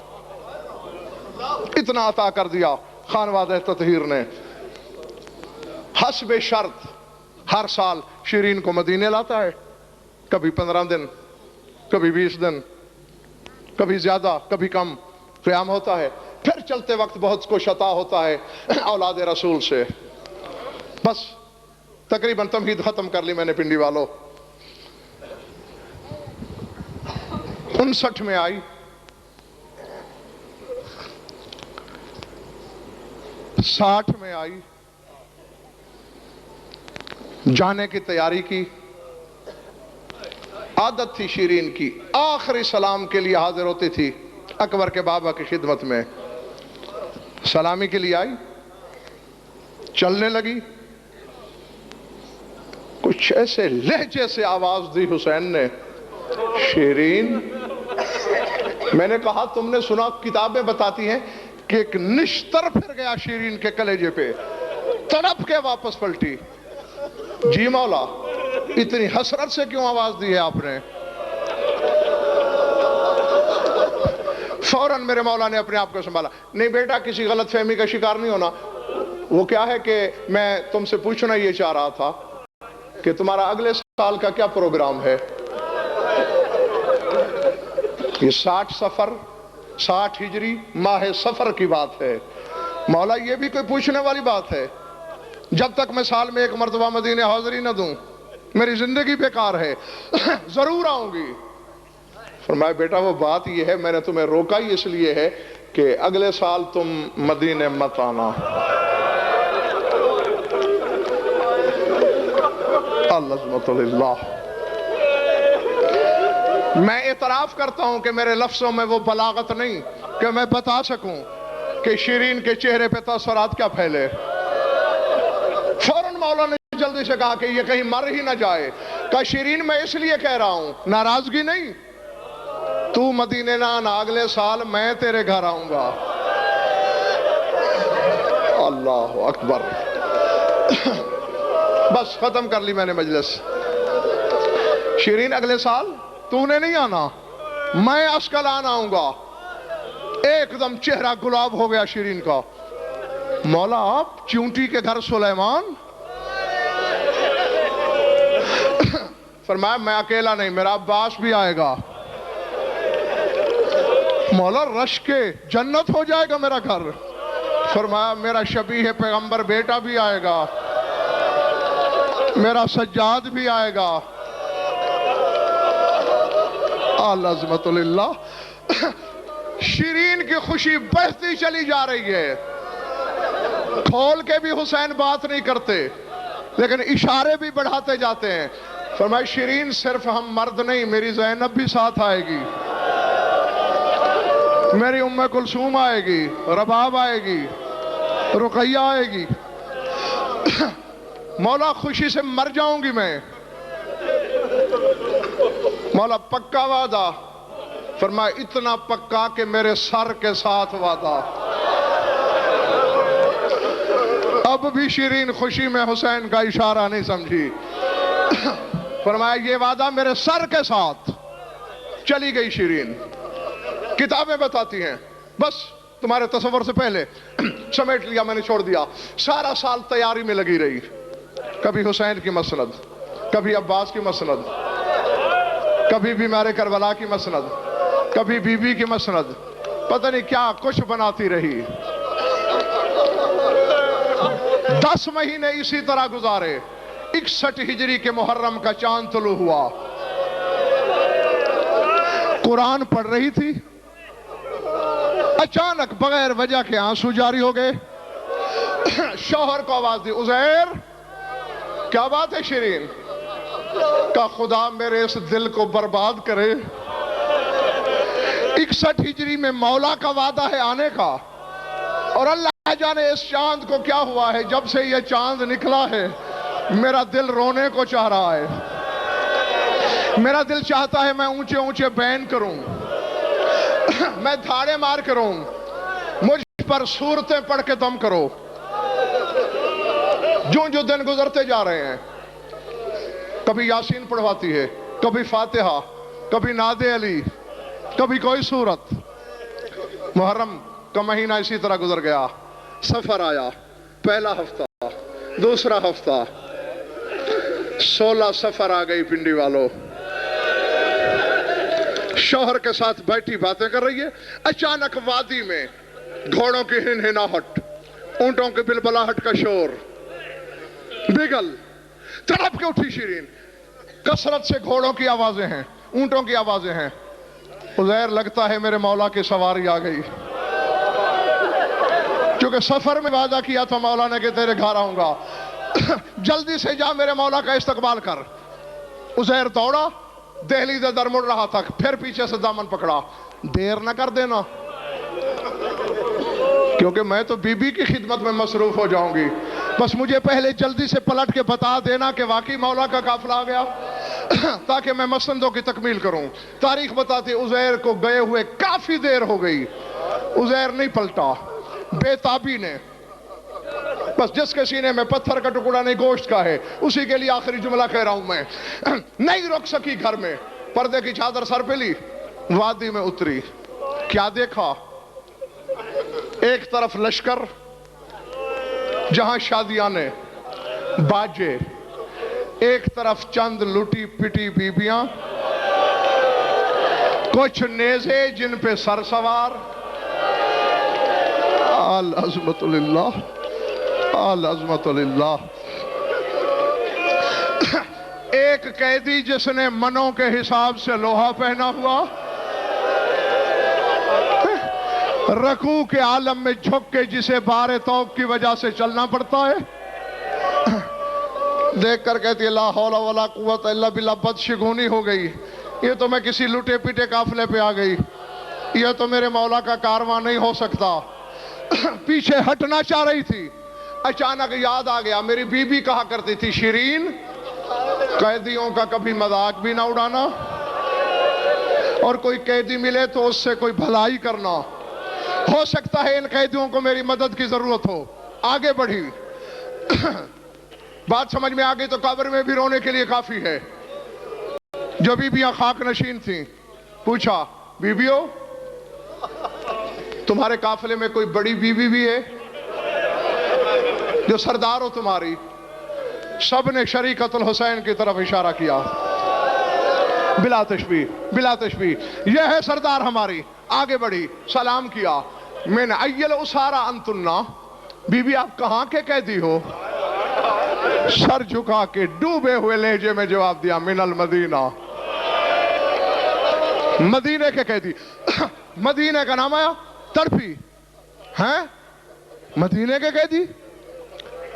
اتنا عطا کر دیا خانوادہ تطہیر نے. حسب شرط ہر سال شیرین کو مدینے لاتا ہے, کبھی 15 دن, کبھی 20 دن, کبھی زیادہ کبھی کم. قیام ہوتا ہے, پھر چلتے وقت بہت کچھ عطا ہوتا ہے اولاد رسول سے. بس تقریباً تمہید ختم کر لی میں نے پنڈی والوں. 59 میں آئی, 60 میں آئی, جانے کی تیاری کی. عادت تھی شیرین کی, آخری سلام کے لیے حاضر ہوتی تھی اکبر کے بابا کی خدمت میں. سلامی کے لیے آئی, چلنے لگی. کچھ ایسے لہجے سے آواز دی حسین نے, شیرین. میں نے کہا تم نے سنا, کتابیں بتاتی ہیں کہ ایک نشتر پھر گیا شیرین کے کلیجے پہ, تڑپ کے واپس پلٹی. جی مولا, اتنی حسرت سے کیوں آواز دی ہے آپ نے؟ فوراً میرے مولا نے اپنے آپ کو سنبھالا. نہیں بیٹا, کسی غلط فہمی کا شکار نہیں ہونا. وہ کیا ہے کہ میں تم سے پوچھنا یہ چاہ رہا تھا کہ تمہارا اگلے سال کا کیا پروگرام ہے؟ یہ 60 سفر 60 ہجری ماہ سفر کی بات ہے. مولا یہ بھی کوئی پوچھنے والی بات ہے؟ جب تک میں سال میں ایک مرتبہ مدینے حاضری نہ دوں میری زندگی بیکار ہے. ضرور آؤں گی. فرمایا بیٹا وہ بات یہ ہے, میں نے تمہیں روکا ہی اس لیے ہے کہ اگلے سال تم مدینے مت آنا. العظمت للہ. میں اعتراف کرتا ہوں کہ میرے لفظوں میں وہ بلاغت نہیں کہ میں بتا سکوں کہ شیرین کے چہرے پہ تاثرات کیا پھیلے. فوراً مولا نے جلدی سے کہا کہ یہ کہیں مر ہی نہ جائے. کہا شیرین میں اس لیے کہہ رہا ہوں, ناراضگی نہیں, تو مدینے نہ آنا, اگلے سال میں تیرے گھر آؤں گا. اللہ اکبر. بس ختم کر لی میں نے مجلس. شیرین اگلے سال تو نے نہیں آنا, میں اسکلان آؤں گا. ایک دم چہرہ گلاب ہو گیا شیرین کا. مولا آپ چونٹی کے گھر سلیمان؟ فرمایا میں اکیلا نہیں, میرا عباس بھی آئے گا. مولا رش کے جنت ہو جائے گا میرا گھر. فرمایا میرا شبیہ پیغمبر بیٹا بھی آئے گا, میرا سجاد بھی آئے گا. العظمت للہ. شیرین کی خوشی بڑھتی چلی جا رہی ہے. کھول کے بھی حسین بات نہیں کرتے لیکن اشارے بھی بڑھاتے جاتے ہیں. فرمایا شیرین صرف ہم مرد نہیں، میری زینب بھی ساتھ آئے گی، میری ام کلثوم آئے گی، رباب آئے گی، رقیہ آئے گی. مولا خوشی سے مر جاؤں گی میں. مولا پکا وعدہ. فرمایا اتنا پکا کہ میرے سر کے ساتھ وعدہ. اب بھی شیرین خوشی میں حسین کا اشارہ نہیں سمجھی. فرمایا یہ وعدہ میرے سر کے ساتھ. چلی گئی شیرین. کتابیں بتاتی ہیں بس تمہارے تصور سے پہلے سمیٹ لیا میں نے، چھوڑ دیا. سارا سال تیاری میں لگی رہی. کبھی حسین کی مسند، کبھی عباس کی مسند، کبھی بیمار کربلا کی مسند، کبھی بی بی کی مسند، پتہ نہیں کیا کچھ بناتی رہی. 10 مہینے اسی طرح گزارے. 61 ہجری کے محرم کا چاند طلوع ہوا. قرآن پڑھ رہی تھی، اچانک بغیر وجہ کے آنسو جاری ہو گئے. شوہر کو آواز دی، عزیر کیا بات ہے شیرین؟ کہ خدا میرے اس دل کو برباد کرے. 61 ہجری میں مولا کا وعدہ ہے آنے کا، اور اللہ جانے اس چاند کو کیا ہوا ہے. جب سے یہ چاند نکلا ہے میرا دل رونے کو چاہ رہا ہے. میرا دل چاہتا ہے میں اونچے اونچے بین کروں، میں دھاڑے مار کروں، مجھ پر صورتیں پڑھ کے دم کرو. جو دن گزرتے جا رہے ہیں، کبھی یاسین پڑھواتی ہے، کبھی فاتحہ، کبھی ناد علی، کبھی کوئی صورت. محرم کا مہینہ اسی طرح گزر گیا. سفر آیا، پہلا ہفتہ، دوسرا ہفتہ، 16 سفر آ گئی. پنڈی والوں شوہر کے ساتھ بیٹھی باتیں کر رہی ہے. اچانک وادی میں گھوڑوں کی ہنہناہٹ، اونٹوں کی بلبلاہٹ کا شور. بگل تڑپ کے اٹھی شیرین. کثرت سے گھوڑوں کی آوازیں ہیں، اونٹوں کی آوازیں ہیں. عزیر لگتا ہے میرے مولا کی سواری آ گئی. کیونکہ سفر میں وعدہ کیا تھا مولا نے کہ تیرے گھر آؤں گا، جلدی سے جا میرے مولا کا استقبال کر. عزیر دوڑا، دہلیز در مڑ رہا تھا، پھر پیچھے سے دامن پکڑا. دیر نہ کر دینا کیونکہ میں تو بی بی کی خدمت میں مصروف ہو جاؤں گی. بس مجھے پہلے جلدی سے پلٹ کے بتا دینا کہ واقعی مولا کا قافلہ آ گیا تاکہ میں مسندوں کی تکمیل کروں. تاریخ بتاتی عزیر کو گئے ہوئے کافی دیر ہو گئی. عزیر نہیں پلٹا. بے تابی نے، بس جس کے سینے میں پتھر کا ٹکڑا نہیں گوشت کا ہے، اسی کے لیے آخری جملہ کہہ رہا ہوں میں. نہیں رک سکی گھر میں، پردے کی چادر سر پہ لی، وادی میں اتری. کیا دیکھا؟ ایک طرف لشکر جہاں شادیانے باجے، ایک طرف چند لٹی پٹی بیبیاں، کچھ نیزے جن پہ سر سوار. العظمت للہ، العظمت للہ. ایک قیدی جس نے منوں کے حساب سے لوہا پہنا ہوا، رکوع کے عالم میں جھک کے جسے بار توق کی وجہ سے چلنا پڑتا ہے. دیکھ کر کہتی ہے لا حول ولا قوت الا باللہ. بدشگونی ہو گئی. یہ تو میں کسی لٹے پیٹے قافلے پہ آ گئی، یہ تو میرے مولا کا کارواں نہیں ہو سکتا. پیچھے ہٹنا چاہ رہی تھی. اچانک یاد آ گیا میری بی بی کہا کرتی تھی شیرین قیدیوں کا کبھی مذاق بھی نہ اڑانا، اور کوئی قیدی ملے تو اس سے کوئی بھلائی کرنا. ہو سکتا ہے ان قیدیوں کو میری مدد کی ضرورت ہو. آگے بڑھی. بات سمجھ میں آ گئی تو قبر میں بھی رونے کے لیے کافی ہے. جو بیبیاں خاک نشین تھیں پوچھا بیبیوں تمہارے قافلے میں کوئی بڑی بیوی بھی ہے جو سردار ہو تمہاری؟ سب نے شریکت الحسین کی طرف اشارہ کیا. بلا تشبیہ، بلا تشبیہ، یہ ہے سردار ہماری. آگے بڑھی، سلام کیا. من ایل اسارا انتنا، بی بی آپ کہاں کے قیدی ہو؟ سر جھکا کے ڈوبے ہوئے لہجے میں جواب دیا من المدینہ. مدینے کے قیدی. مدینے کا نام آیا ترفی ہیں, مدینے کے قیدی.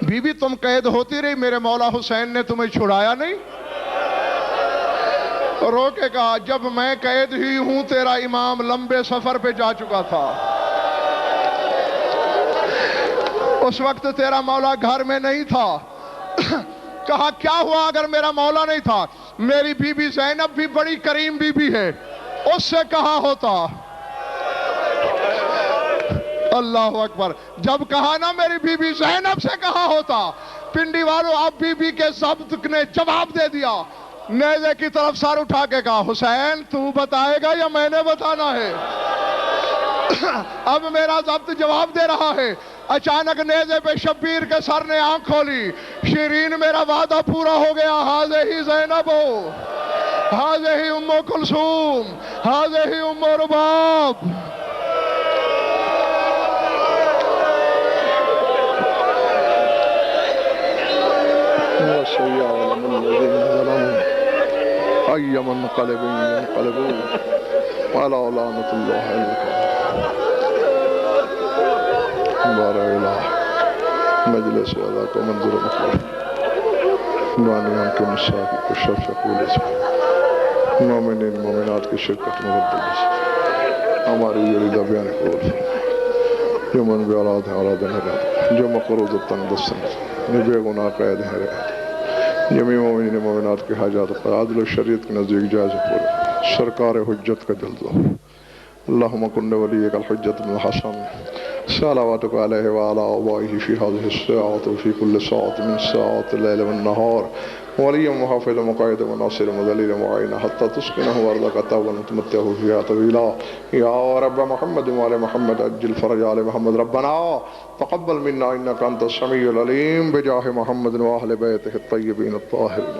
بی بی تم قید ہوتی رہی, میرے مولا حسین نے تمہیں چھڑایا نہیں؟ رو کے کہا جب میں قید ہی ہوں تیرا امام لمبے سفر پہ جا چکا تھا, اس وقت تیرا مولا گھر میں نہیں تھا. کہا کیا ہوا اگر میرا مولا نہیں تھا؟ میری بی بی زینب بھی بڑی کریم بی بی ہے, اس سے کہا ہوتا. اللہ اکبر. جب کہا نا میری بی بی زینب سے کہا ہوتا. پنڈی والوں اب بی بی کے ضبط نے جواب دے دیا, نیزے کی طرف سر اٹھا کے کہا حسین تو بتائے گا یا میں نے بتانا ہے؟ اب میرا ضبط جواب دے رہا ہے. اچانک نیزے پہ شبیر کے سر نے آنکھ کھولی. شیرین میرا وعدہ پورا ہو گیا, ہاذہ زینب ہو, ہاذہ ام کلثوم, ہاذہ ام رباب. أي منقلب ينقلبون ولا لعنة الله عليكم. بارہ الہ مجلس ادا کو منظر مطلب بانیان کے مساقی کو شرف شکول سے مومنین مومنات کی شرکت مبدل ہماری یریدہ بیان قول جو من بے اولاد ہیں اولاد نرد جو مقروض تنگ دستن جو بے گناہ قید ہیں رہد جمعی مومنین مومنات کی حاجات پر عادل و شریعت کے نزدیک جائز پورے سرکار حجت کا جلد ہو. اللہم کن ولیک الحجت بن حسن صلواتک علیہ وعلا آبائہ فی هذه الساعة وفی کل ساعة من ساعات اللیل والنہار ولیا محافظ مقاید وناصر مدلیل معین حتی تسکنہ وردک طولا تمتعہ فیہا طویلا. یا رب محمد وعلى محمد اجل فرج آل محمد ربنا تقبل منا انکا انت السمیع العلیم بجاہ محمد واہل بیتہ الطیبین الطاہرین.